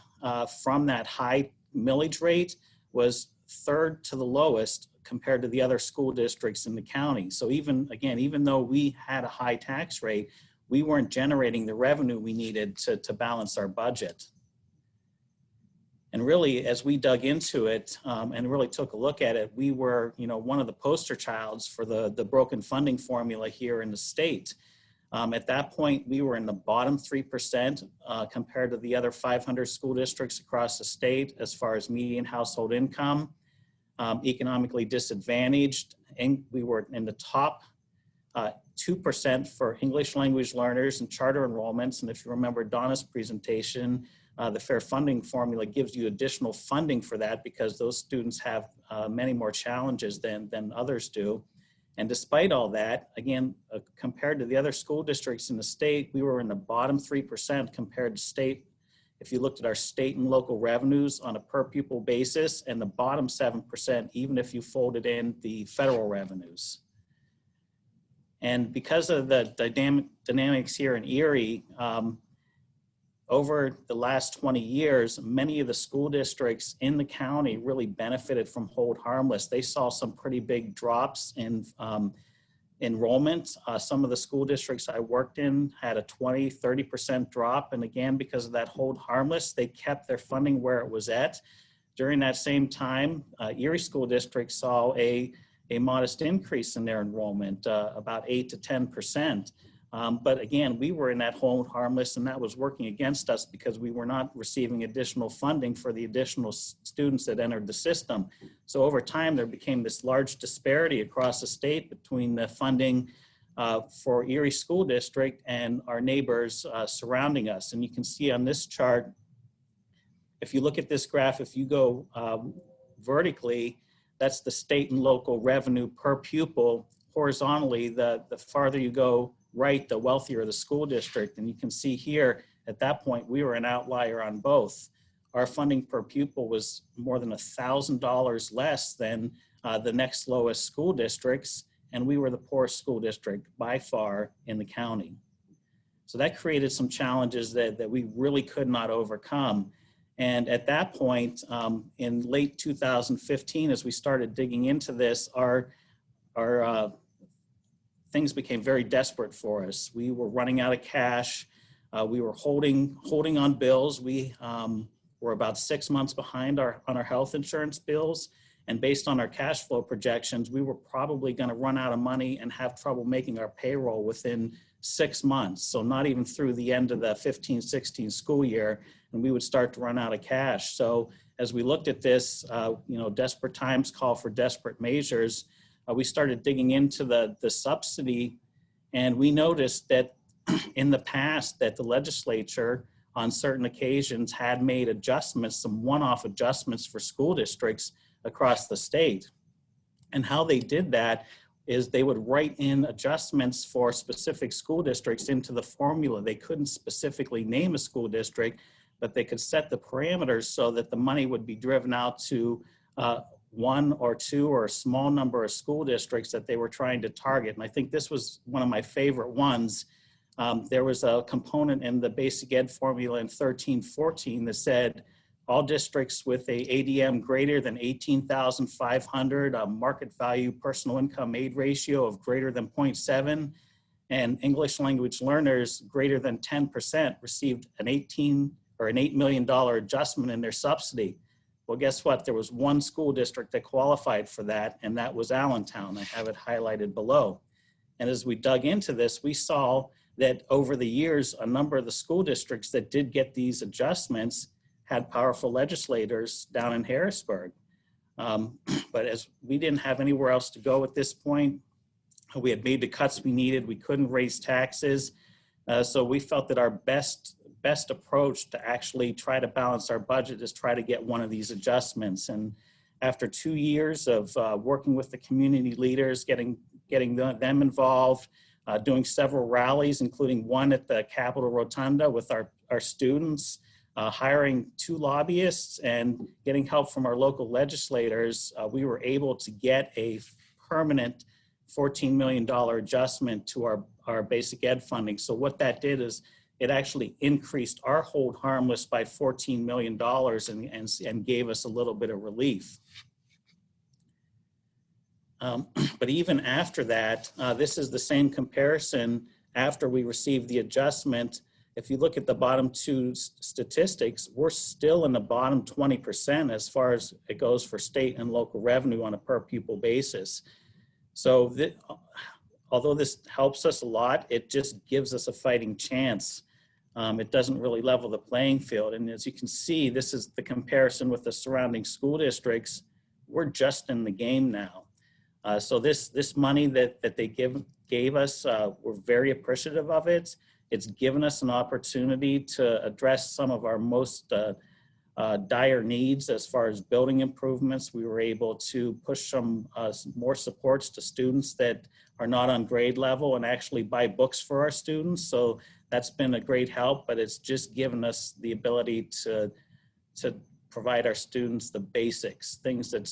from that high millage rate was third to the lowest compared to the other school districts in the county. So even though we had a high tax rate, we weren't generating the revenue we needed to balance our budget. And really, as we dug into it and really took a look at it, we were, one of the poster childs for the broken funding formula here in the state. At that point, we were in the bottom 3% compared to the other 500 school districts across the state as far as median household income, economically disadvantaged, and we were in the top 2% for English language learners and charter enrollments. And if you remember Donna's presentation, the fair funding formula gives you additional funding for that because those students have many more challenges than others do. And despite all that, again, compared to the other school districts in the state, we were in the bottom 3% compared to state. If you looked at our state and local revenues on a per pupil basis, and the bottom 7%, even if you folded in the federal revenues. And because of the dynamics here in Erie, over the last 20 years, many of the school districts in the county really benefited from hold harmless. They saw some pretty big drops in enrollment. Some of the school districts I worked in had a 20–30% drop. And again, because of that hold harmless, they kept their funding where it was at. During that same time, Erie School District saw a modest increase in their enrollment, about 8 to 10%. But again, we were in that hold harmless, and that was working against us because we were not receiving additional funding for the additional students that entered the system. So over time, there became this large disparity across the state between the funding for Erie School District and our neighbors surrounding us. And you can see on this chart, if you look at this graph, if you go vertically, that's the state and local revenue per pupil. Horizontally, the farther you go right, the wealthier the school district. And you can see here, at that point, we were an outlier on both. Our funding per pupil was more than $1,000 less than the next lowest school districts, and we were the poorest school district by far in the county. So that created some challenges that we really could not overcome. And at that point, in late 2015, as we started digging into this, our things became very desperate for us. We were running out of cash. We were holding on bills. We were about 6 months behind on our health insurance bills. And based on our cash flow projections, we were probably going to run out of money and have trouble making our payroll within 6 months. So not even through the end of the 15-16 school year, and we would start to run out of cash. So as we looked at this, desperate times call for desperate measures. We started digging into the subsidy, and we noticed that in the past that the legislature on certain occasions had made adjustments, some one-off adjustments for school districts across the state. And how they did that is they would write in adjustments for specific school districts into the formula. They couldn't specifically name a school district, but they could set the parameters so that the money would be driven out to one or two or a small number of school districts that they were trying to target. And I think this was one of my favorite ones. There was a component in the basic ed formula in 13-14 that said all districts with a ADM greater than 18,500, a market value personal income aid ratio of greater than 0.7, and English language learners greater than 10% received an $8 million adjustment in their subsidy. Well, guess what? There was one school district that qualified for that, and that was Allentown. I have it highlighted below. And as we dug into this, we saw that over the years, a number of the school districts that did get these adjustments had powerful legislators down in Harrisburg. But as we didn't have anywhere else to go at this point, we had made the cuts we needed. We couldn't raise taxes. So we felt that our best approach to actually try to balance our budget is try to get one of these adjustments. And after 2 years of working with the community leaders, getting them involved, doing several rallies, including one at the Capitol Rotunda with our students, hiring 2 lobbyists and getting help from our local legislators, we were able to get a permanent $14 million adjustment to our basic ed funding. So what that did is it actually increased our hold harmless by $14 million and gave us a little bit of relief. But even after that, this is the same comparison after we received the adjustment. If you look at the bottom 2 statistics, we're still in the bottom 20% as far as it goes for state and local revenue on a per pupil basis. So although this helps us a lot, it just gives us a fighting chance. It doesn't really level the playing field. And as you can see, this is the comparison with the surrounding school districts. We're just in the game now. So this money that they gave us, we're very appreciative of it. It's given us an opportunity to address some of our most dire needs as far as building improvements. We were able to push some more supports to students that are not on grade level and actually buy books for our students. So that's been a great help, but it's just given us the ability to provide our students the basics, things that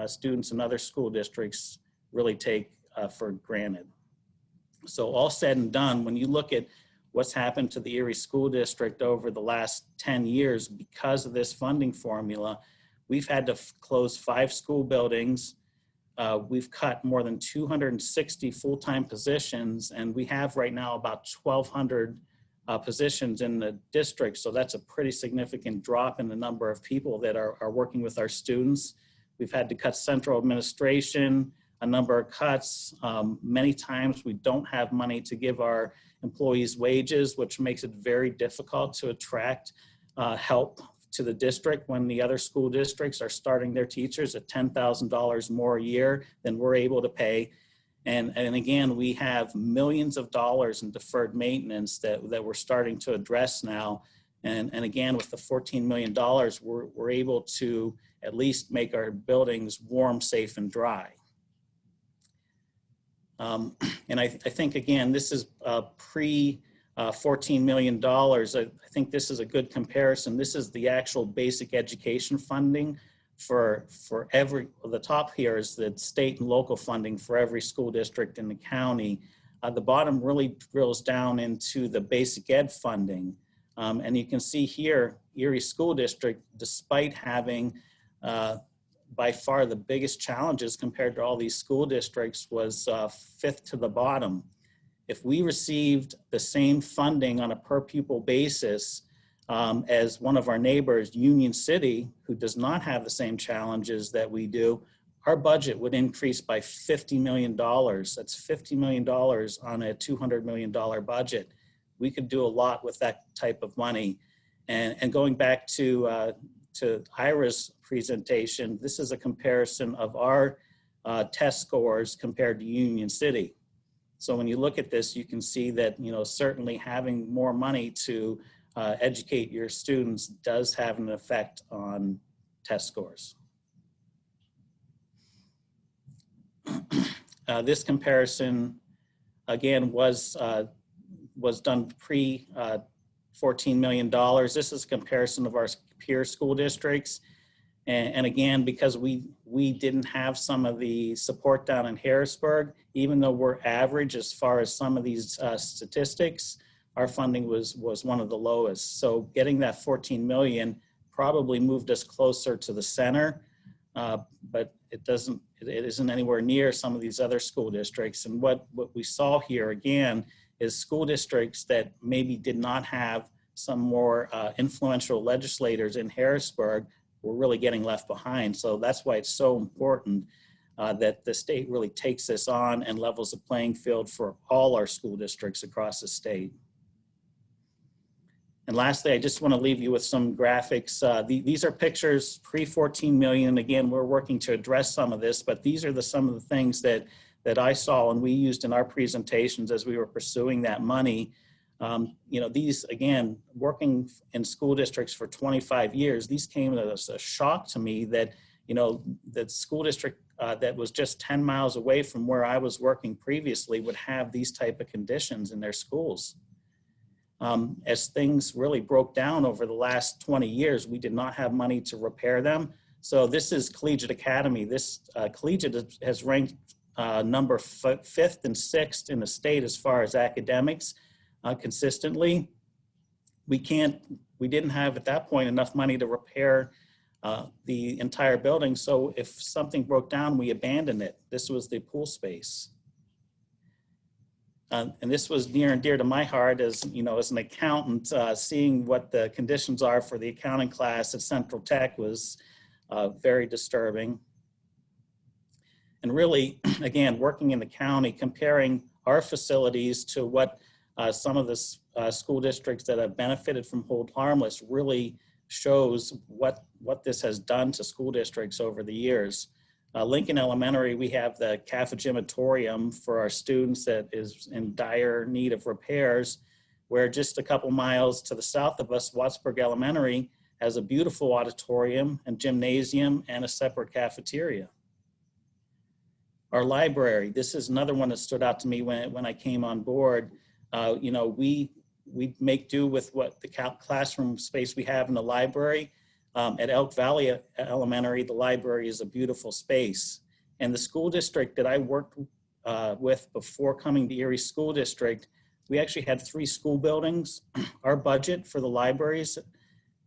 students in other school districts really take for granted. So all said and done, when you look at what's happened to the Erie School District over the last 10 years because of this funding formula, we've had to close 5 school buildings. We've cut more than 260 full-time positions, and we have right now about 1,200 positions in the district. So that's a pretty significant drop in the number of people that are working with our students. We've had to cut central administration, a number of cuts. Many times we don't have money to give our employees wages, which makes it very difficult to attract help to the district when the other school districts are starting their teachers at $10,000 more a year than we're able to pay. And again, we have millions of dollars in deferred maintenance that we're starting to address now. And again, with the $14 million, we're able to at least make our buildings warm, safe, and dry. And I think, again, this is pre $14 million. I think this is a good comparison. This is the actual basic education funding for every, the top here is the state and local funding for every school district in the county. The bottom really drills down into the basic ed funding. And you can see here, Erie School District, despite having by far the biggest challenges compared to all these school districts, was 5th to the bottom. If we received the same funding on a per pupil basis as one of our neighbors, Union City, who does not have the same challenges that we do, our budget would increase by $50 million. That's $50 million on a $200 million budget. We could do a lot with that type of money. And going back to Ira's presentation, this is a comparison of our test scores compared to Union City. So when you look at this, you can see that, you know, certainly having more money to educate your students does have an effect on test scores. This comparison, again, was done pre $14 million. This is a comparison of our peer school districts. And again, because we didn't have some of the support down in Harrisburg, even though we're average as far as some of these statistics, our funding was one of the lowest. So getting that 14 million probably moved us closer to the center, but it isn't anywhere near some of these other school districts. And what we saw here again is school districts that maybe did not have some more influential legislators in Harrisburg were really getting left behind. So that's why it's so important that the state really takes this on and levels the playing field for all our school districts across the state. And lastly, I just want to leave you with some graphics. These are pictures pre-14 million. Again, we're working to address some of this, but these are some of the things that I saw and we used in our presentations as we were pursuing that money. You know, these, again, working in school districts for 25 years, these came as a shock to me that, you know, that school district that was just 10 miles away from where I was working previously would have these type of conditions in their schools. As things really broke down over the last 20 years, we did not have money to repair them. So this is Collegiate Academy. This Collegiate has ranked number 5th and 6th in the state as far as academics consistently. We didn't have at that point enough money to repair the entire building. So if something broke down, we abandoned it. This was the pool space. And this was near and dear to my heart as, you know, as an accountant, seeing what the conditions are for the accounting class at Central Tech was very disturbing. And really, again, working in the county, comparing our facilities to what some of the school districts that have benefited from Hold Harmless really shows what this has done to school districts over the years. Lincoln Elementary, we have the cafegimatorium for our students that is in dire need of repairs, where just a couple miles to the south of us, Wattsburg Elementary has a beautiful auditorium and gymnasium and a separate cafeteria. Our library, this is another one that stood out to me when I came on board. You know, we make do with what the classroom space we have in the library. At Elk Valley Elementary, the library is a beautiful space. And the school district that I worked with before coming to Erie School District, we actually had 3 school buildings. Our budget for the libraries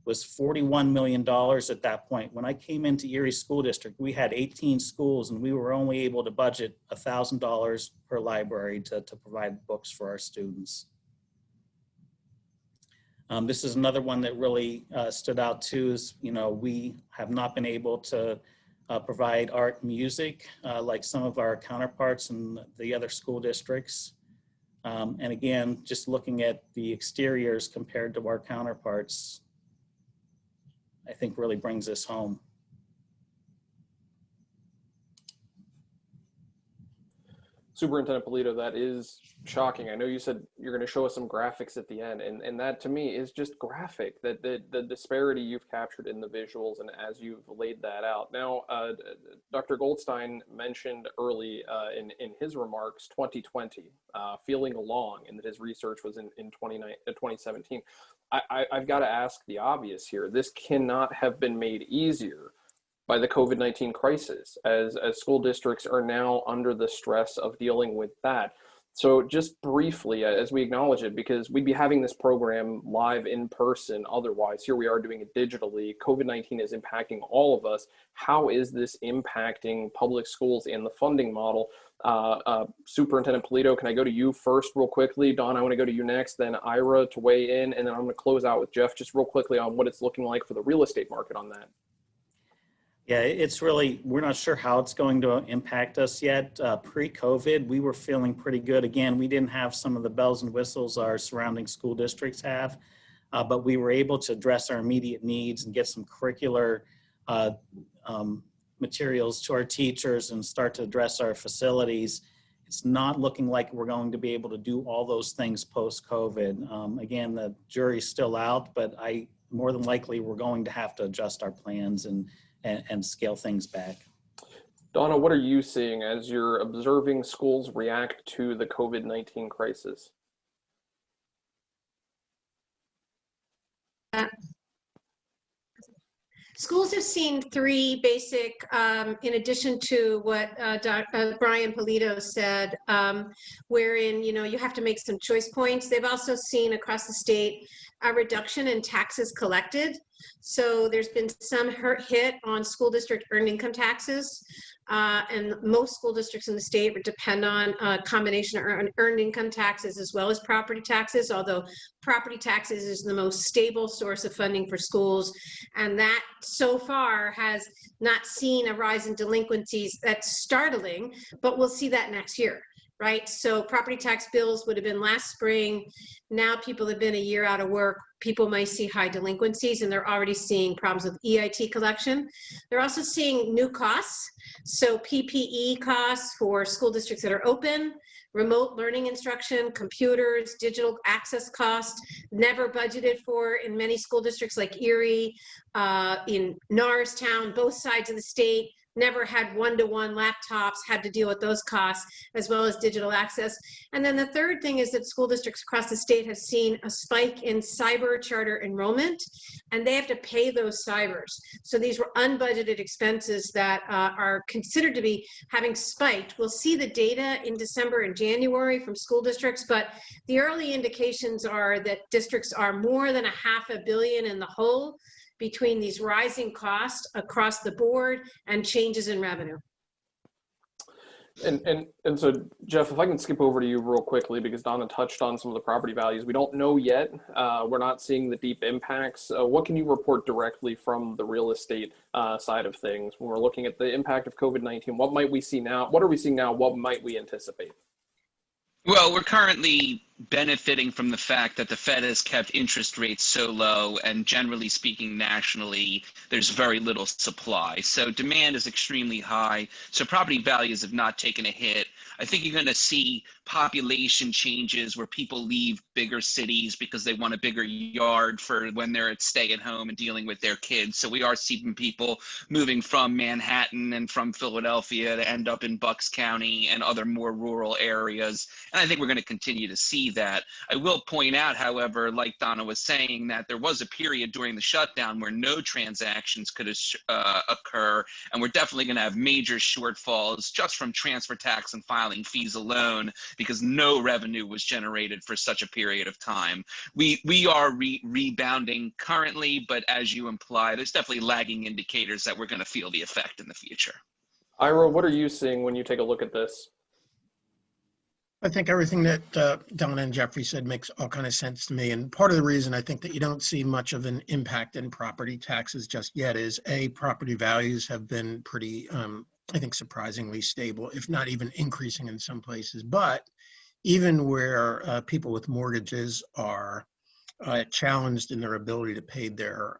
was $41 million at that point. When I came into Erie School District, we had 18 schools and we were only able to budget $1,000 per library to provide books for our students. This is another one that really stood out too, is, you know, we have not been able to provide art and music like some of our counterparts in the other school districts. And again, just looking at the exteriors compared to our counterparts, I think really brings this home. Superintendent Polito, that is shocking. I know you said you're going to show us some graphics at the end, and that to me is just graphic, that the disparity you've captured in the visuals and as you've laid that out. Now, Dr. Goldstein mentioned early in his remarks 2020, feeling along, and that his research was in 2017. I've got to ask the obvious here. This cannot have been made easier by the COVID-19 crisis, as school districts are now under the stress of dealing with that. So just briefly, as we acknowledge it, because we'd be having this program live in person otherwise, here we are doing it digitally. COVID-19 is impacting all of us. How is this impacting public schools and the funding model? Superintendent Polito, can I go to you first real quickly? Donna, I want to go to you next, then Ira to weigh in, and then I'm going to close out with Jeff just real quickly on what it's looking like for the real estate market on that. Yeah, it's really, we're not sure how it's going to impact us yet. Pre-COVID, we were feeling pretty good. Again, we didn't have some of the bells and whistles our surrounding school districts have, but we were able to address our immediate needs and get some curricular materials to our teachers and start to address our facilities. It's not looking like we're going to be able to do all those things post-COVID. Again, the jury's still out, but more than likely we're going to have to adjust our plans and scale things back. Donna, what are you seeing as you're observing schools react to the COVID-19 crisis? Schools have seen 3 basic, in addition to what Brian Polito said, wherein, you know, you have to make some choice points. They've also seen across the state a reduction in taxes collected. So there's been some hit on school district earned income taxes. And most school districts in the state would depend on a combination of earned income taxes as well as property taxes, although property taxes is the most stable source of funding for schools. And that so far has not seen a rise in delinquencies. That's startling, but we'll see that next year. Right? So property tax bills would have been last spring. Now people have been a year out of work. People might see high delinquencies, and they're already seeing problems with EIT collection. They're also seeing new costs. So PPE costs for school districts that are open, remote learning instruction, computers, digital access costs, never budgeted for in many school districts like Erie, in Norristown, both sides of the state. Never had one-to-one laptops, had to deal with those costs, as well as digital access. And then the third thing is that school districts across the state have seen a spike in cyber charter enrollment, and they have to pay those cybers. So these were unbudgeted expenses that are considered to be having spiked. We'll see the data in December and January from school districts, but the early indications are that districts are more than $500 million in the hole between these rising costs across the board and changes in revenue. And so, Jeff, if I can skip over to you real quickly, because Donna touched on some of the property values. We don't know yet. We're not seeing the deep impacts. What can you report directly from the real estate side of things when we're looking at the impact of COVID-19? What might we see now? What are we seeing now? What might we anticipate? Well, we're currently benefiting from the fact that the Fed has kept interest rates so low, and generally speaking nationally, there's very little supply. So demand is extremely high. So property values have not taken a hit. I think you're going to see population changes where people leave bigger cities because they want a bigger yard for when they're at stay at home and dealing with their kids. So we are seeing people moving from Manhattan and from Philadelphia to end up in Bucks County and other more rural areas. And I think we're going to continue to see that. I will point out, however, like Donna was saying, that there was a period during the shutdown where no transactions could occur, and we're definitely going to have major shortfalls just from transfer tax and filing fees alone, because no revenue was generated for such a period of time. We are rebounding currently, but as you imply, there's definitely lagging indicators that we're going to feel the effect in the future. Ira, what are you seeing when you take a look at this? I think everything that Donna and Jeffrey said makes all kind of sense to me. And part of the reason I think that you don't see much of an impact in property taxes just yet is property values have been pretty, I think, surprisingly stable, if not even increasing in some places. But even where people with mortgages are challenged in their ability to pay their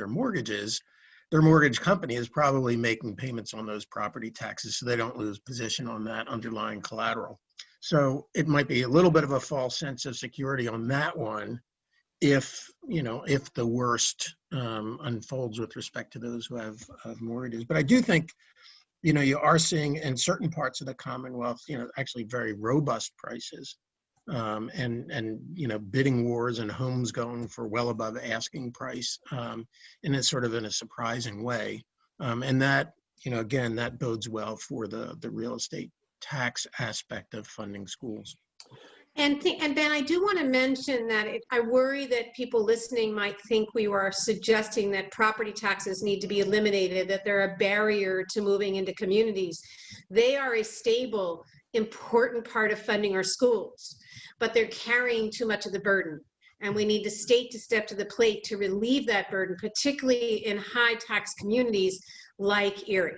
mortgages, their mortgage company is probably making payments on those property taxes so they don't lose position on that underlying collateral. So it might be a little bit of a false sense of security on that one if the worst unfolds with respect to those who have mortgages. But I do think, you are seeing in certain parts of the Commonwealth, actually very robust prices and bidding wars and homes going for well above asking price and it's sort of in a surprising way. And that, again, that bodes well for the real estate tax aspect of funding schools. And Ben, I do want to mention that I worry that people listening might think we were suggesting that property taxes need to be eliminated, that they're a barrier to moving into communities. They are a stable, important part of funding our schools, but they're carrying too much of the burden. And we need the state to step to the plate to relieve that burden, particularly in high tax communities like Erie.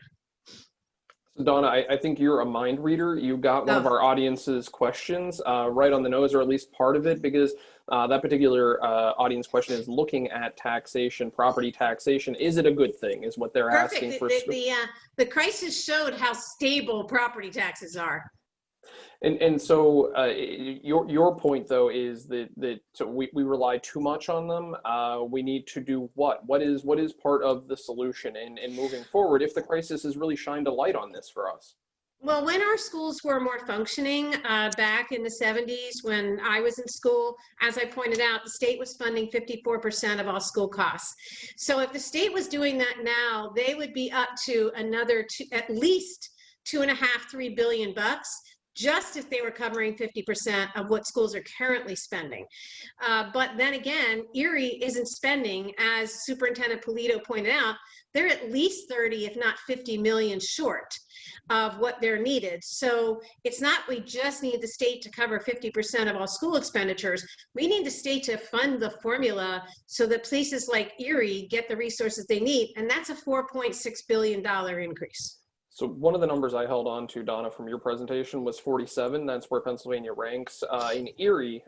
Donna, I think you're a mind reader. You got one of our audience's questions right on the nose, or at least part of it, because that particular audience question is looking at taxation, property taxation. Is it a good thing, is what they're asking for. The crisis showed how stable property taxes are. And so your point, though, is that so we rely too much on them. We need to do what? What is part of the solution in moving forward if the crisis has really shined a light on this for us? Well, when our schools were more functioning back in the 70s, when I was in school, as I pointed out, the state was funding 54% of all school costs. So if the state was doing that now, they would be up to another at least $2.5–3 billion bucks. just if they were covering 50% of what schools are currently spending. But then again, Erie isn't spending, as Superintendent Polito pointed out, they're at least 30, if not 50 million short of what they're needed. So it's not we just need the state to cover 50% of all school expenditures. We need the state to fund the formula so that places like Erie get the resources they need. And that's a $4.6 billion increase. So one of the numbers I held on to, Donna, from your presentation was 47. That's where Pennsylvania ranks. In Erie,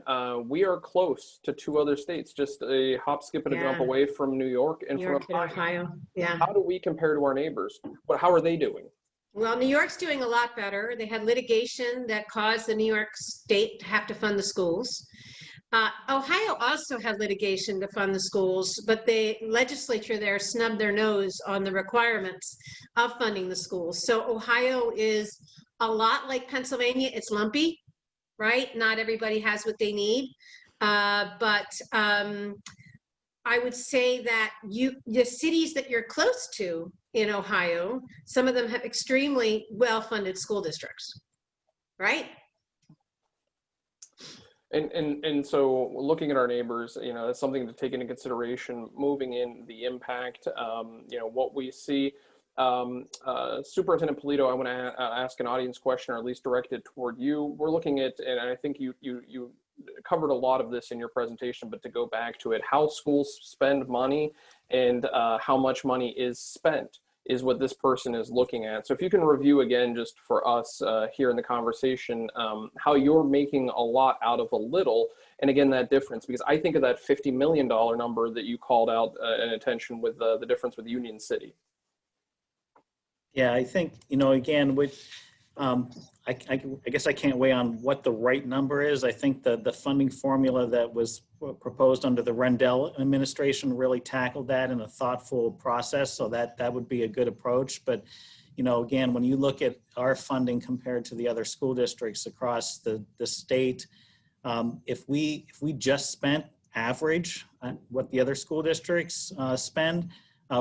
we are close to 2 other states, just a hop, skip, and a jump away from New York and New York from and Ohio. Yeah. How do we compare to our neighbors? How are they doing? Well, New York's doing a lot better. They had litigation that caused the New York state to have to fund the schools. Ohio also had litigation to fund the schools, but the legislature there snubbed their nose on the requirements of funding the schools. So Ohio is a lot like Pennsylvania. It's lumpy, right? Not everybody has what they need. But I would say that the cities that you're close to in Ohio, some of them have extremely well-funded school districts, right? And so looking at our neighbors, that's something to take into consideration, moving in the impact, what we see. Superintendent Polito, I want to ask an audience question, or at least direct it toward you. We're looking at, and I think you covered a lot of this in your presentation, but to go back to it, how schools spend money and how much money is spent is what this person is looking at. So if you can review again, just for us here in the conversation, how you're making a lot out of a little, and again, that difference, because I think of that $50 million number that you called out in attention with the difference with Union City. Yeah, I think, again, with, I guess I can't weigh on what the right number is. I think the funding formula that was proposed under the Rendell administration really tackled that in a thoughtful process. So that would be a good approach. But, again, when you look at our funding compared to the other school districts across the state, if we just spent average what the other school districts spend,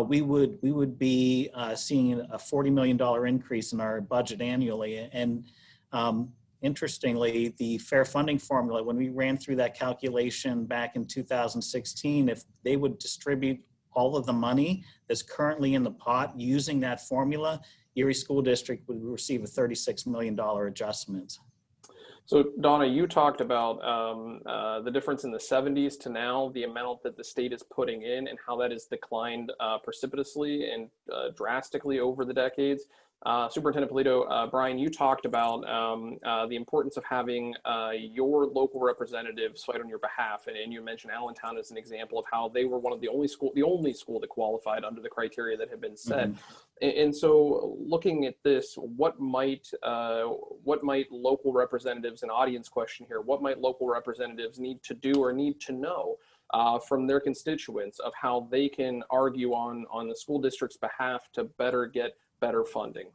we would be seeing a $40 million increase in our budget annually. And interestingly, the fair funding formula, when we ran through that calculation back in 2016, if they would distribute all of the money that's currently in the pot using that formula, Erie School District would receive a $36 million adjustment. So Donna, you talked about the difference in the 70s to now, the amount that the state is putting in and how that has declined precipitously and drastically over the decades. Superintendent Polito, Brian, you talked about the importance of having your local representatives fight on your behalf, and you mentioned Allentown as an example of how they were one of the only school that qualified under the criteria that had been set. Mm-hmm. And so, looking at this, what might local representatives, an audience question here, what might local representatives need to do or need to know from their constituents of how they can argue on the school district's behalf to get better funding?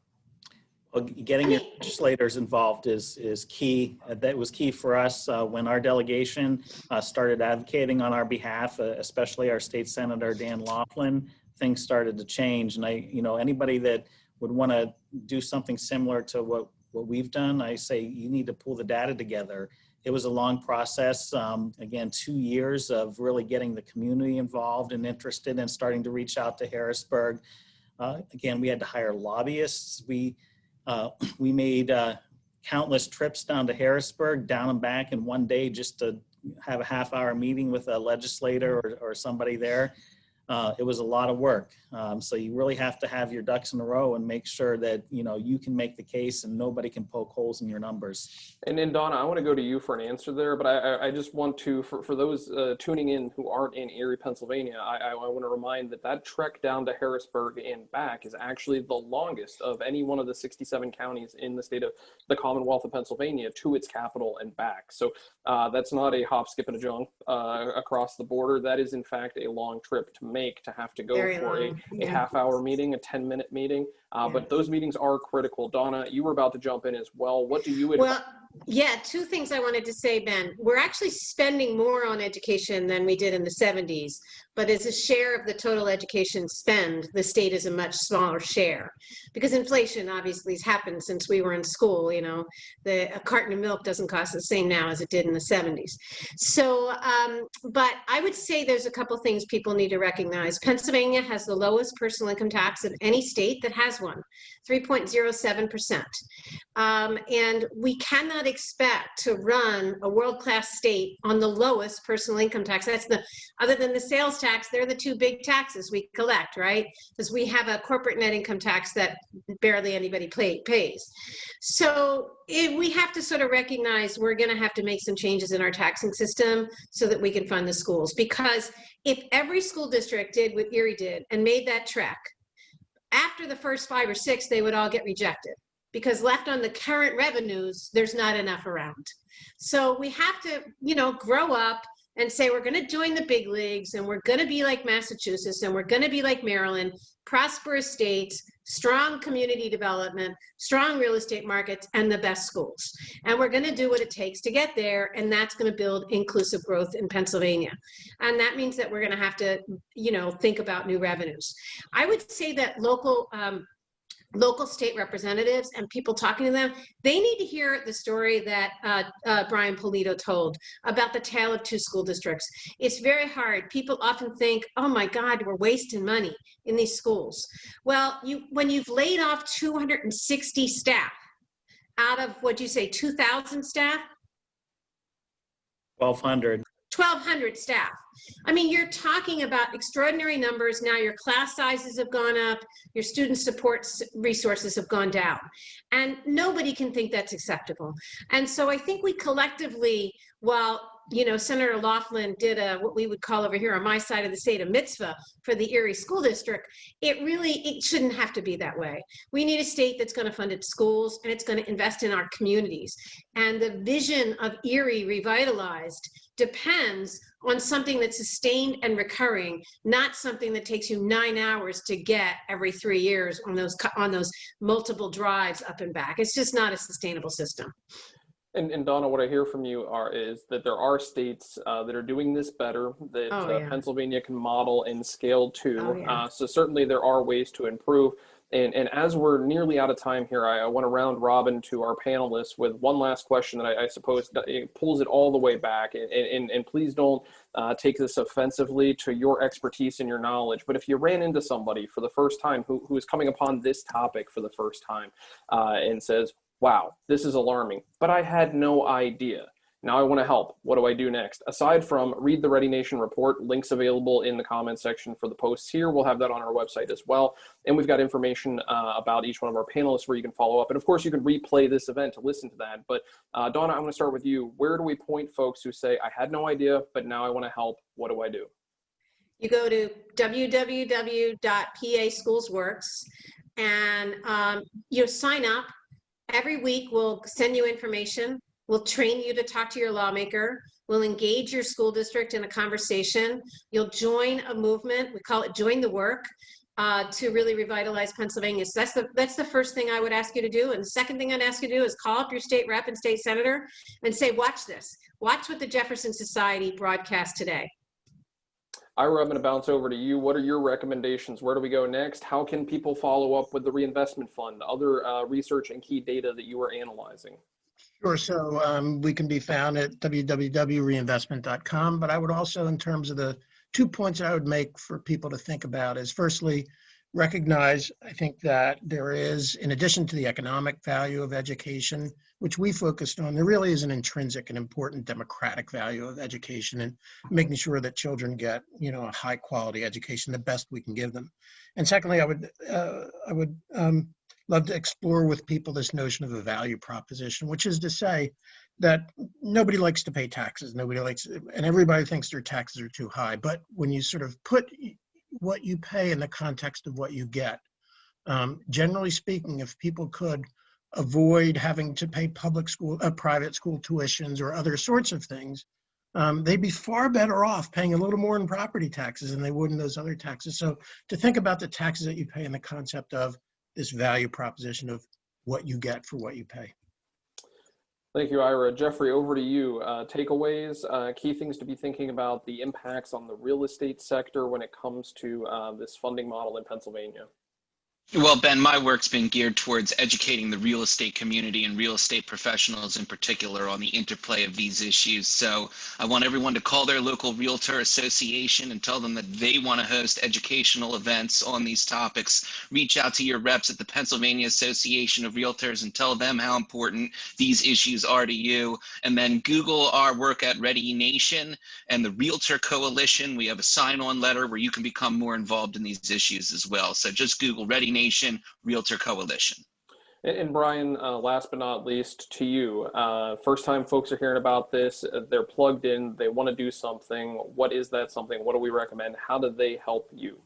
Well, getting your legislators involved is key. That was key for us when our delegation started advocating on our behalf, especially our state senator, Dan Laughlin. Things started to change. And anybody that would want to do something similar to what we've done, I say you need to pull the data together. It was a long process. Again, 2 years of really getting the community involved and interested and starting to reach out to Harrisburg. Again, we had to hire lobbyists. We made countless trips down to Harrisburg, down and back in one day just to have a half-hour meeting with a legislator or somebody there. It was a lot of work. So you really have to have your ducks in a row and make sure that, you can make the case and nobody can poke holes in your numbers. And then Donna, I want to go to you for an answer there, but I just want to, for those tuning in who aren't in Erie, Pennsylvania, I want to remind that trek down to Harrisburg and back is actually the longest of any one of the 67 counties in the state of the Commonwealth of Pennsylvania to its capital and back. So that's not a hop, skip, and a jump across the border. That is, in fact, a long trip to make, to have to go for a half-hour meeting, a 10-minute meeting. But those meetings are critical. Donna, you were about to jump in as well. What do you advise? Well, yeah, two things I wanted to say, Ben. We're actually spending more on education than we did in the 70s, but as a share of the total education spend, the state is a much smaller share because inflation obviously has happened since we were in school. You know, a carton of milk doesn't cost the same now as it did in the 70s. So, but I would say there's a couple things people need to recognize. Pennsylvania has the lowest personal income tax of any state that has one, 3.07%. And we cannot expect to run a world-class state on the lowest personal income tax. That's other than the sales tax, they're the two big taxes we collect, right? Because we have a corporate net income tax that barely anybody pays. So we have to sort of recognize we're going to have to make some changes in our taxing system so that we can fund the schools. Because if every school district did what Erie did and made that trek, after the first 5 or 6, they would all get rejected. Because left on the current revenues, there's not enough around. So we have to, you know, grow up and say we're going to join the big leagues and we're going to be like Massachusetts and we're going to be like Maryland, prosperous states, strong community development, strong real estate markets, and the best schools. And we're going to do what it takes to get there, and that's going to build inclusive growth in Pennsylvania. And that means that we're going to have to, you know, think about new revenues. I would say that local state representatives and people talking to them, they need to hear the story that Brian Polito told about the tale of 2 school districts. It's very hard. People often think, oh my God, we're wasting money in these schools. Well, when you've laid off 260 staff out of, what'd you say, 2,000 staff? 1,200. 1,200 staff. I mean, you're talking about extraordinary numbers. Now your class sizes have gone up, your student support resources have gone down, and nobody can think that's acceptable. And so I think we collectively, while, you know, Senator Laughlin did what we would call over here on my side of the state a mitzvah for the Erie School District, it shouldn't have to be that way. We need a state that's going to fund its schools and it's going to invest in our communities. And the vision of Erie revitalized depends on something that's sustained and recurring, not something that takes you 9 hours to get every 3 years on those multiple drives up and back. It's just not a sustainable system. And Donna, what I hear from you is that there are states that are doing this better, that Pennsylvania can model and scale to. So certainly there are ways to improve. And as we're nearly out of time here, I want to round robin to our panelists with one last question that I suppose it pulls it all the way back. And please don't take this offensively to your expertise and your knowledge. But if you ran into somebody for the first time who is coming upon this topic for the first time and says, wow, this is alarming, but I had no idea. Now I want to help. What do I do next? Aside from read the Ready Nation report, links available in the comment section for the posts here. We'll have that on our website as well. And we've got information about each one of our panelists where you can follow up. And of course, you can replay this event to listen to that. But Donna, I'm going to start with you. Where do we point folks who say, I had no idea, but now I want to help? What do I do? You go to www.paschoolsworks and you sign up. Every week we'll send you information. We'll train you to talk to your lawmaker. We'll engage your school district in a conversation. You'll join a movement. We call it Join the Work to really revitalize Pennsylvania. So that's the first thing I would ask you to do. And the second thing I'd ask you to do is call up your state rep and state senator and say, watch this. Watch what the Jefferson Society broadcast today. Ira, I'm going to bounce over to you. What are your recommendations? Where do we go next? How can people follow up with the Reinvestment Fund, other research and key data that you are analyzing? Sure. So we can be found at www.reinvestment.com. But I would also, in terms of the 2 points I would make for people to think about is, firstly, recognize, I think, that there is, in addition to the economic value of education, which we focused on, there really is an intrinsic and important democratic value of education and making sure that children get, you know, a high quality education, the best we can give them. And secondly, I would love to explore with people this notion of a value proposition, which is to say that nobody likes to pay taxes. Nobody likes, and everybody thinks their taxes are too high. But when you sort of put what you pay in the context of what you get, generally speaking, if people could avoid having to pay private school tuitions or other sorts of things, they'd be far better off paying a little more in property taxes than they would in those other taxes. So to think about the taxes that you pay in the concept of this value proposition of what you get for what you pay. Thank you, Ira. Jeffrey, over to you. Takeaways, key things to be thinking about, the impacts on the real estate sector when it comes to this funding model in Pennsylvania. Well, Ben, my work's been geared towards educating the real estate community and real estate professionals in particular on the interplay of these issues. So I want everyone to call their local realtor association and tell them that they want to host educational events on these topics. Reach out to your reps at the Pennsylvania Association of Realtors and tell them how important these issues are to you. And then Google our work at Ready Nation and the Realtor Coalition. We have a sign-on letter where you can become more involved in these issues as well. So just Google Ready Nation, Realtor Coalition. And Brian, last but not least, to you. First time folks are hearing about this, they're plugged in, they want to do something. What is that something? What do we recommend? How do they help you?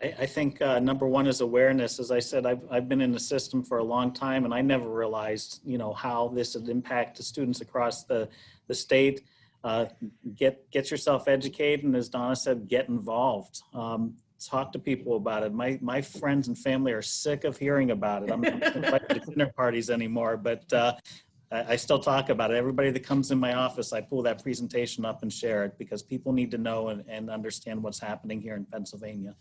I think number one is awareness. As I said, I've been in the system for a long time, and I never realized, how this would impact the students across the state. Get yourself educated, and as Donna said, get involved. Talk to people about it. My friends and family are sick of hearing about it. I'm not invited to dinner parties anymore, but I still talk about it. Everybody that comes in my office, I pull that presentation up and share it because people need to know and understand what's happening here in Pennsylvania.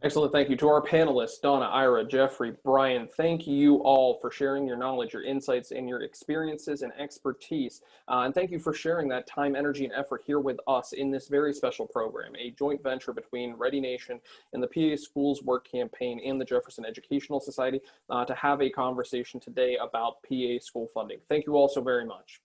Excellent. Thank you to our panelists, Donna, Ira, Jeffrey, Brian. Thank you all for sharing your knowledge, your insights, and your experiences and expertise. And thank you for sharing that time, energy, and effort here with us in this very special program, a joint venture between Ready Nation and the PA Schools Work Campaign and the Jefferson Educational Society to have a conversation today about PA school funding. Thank you all so very much.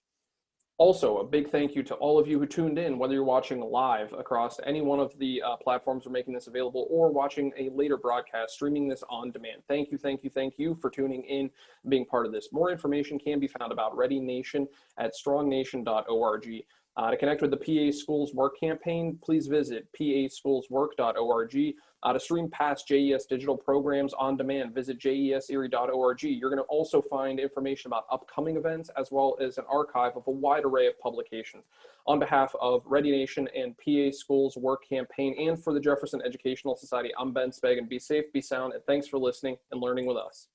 Also, a big thank you to all of you who tuned in, whether you're watching live across any one of the platforms we're making this available or watching a later broadcast, streaming this on demand. Thank you, thank you, thank you for tuning in and being part of this. More information can be found about Ready Nation at strongnation.org. To connect with the PA Schools Work Campaign, please visit paschoolswork.org. To stream past JES digital programs on demand, visit jeserie.org. You're going to also find information about upcoming events as well as an archive of a wide array of publications. On behalf of Ready Nation and PA Schools Work Campaign and for the Jefferson Educational Society, I'm Ben Speggen. Be safe, be sound, and thanks for listening and learning with us.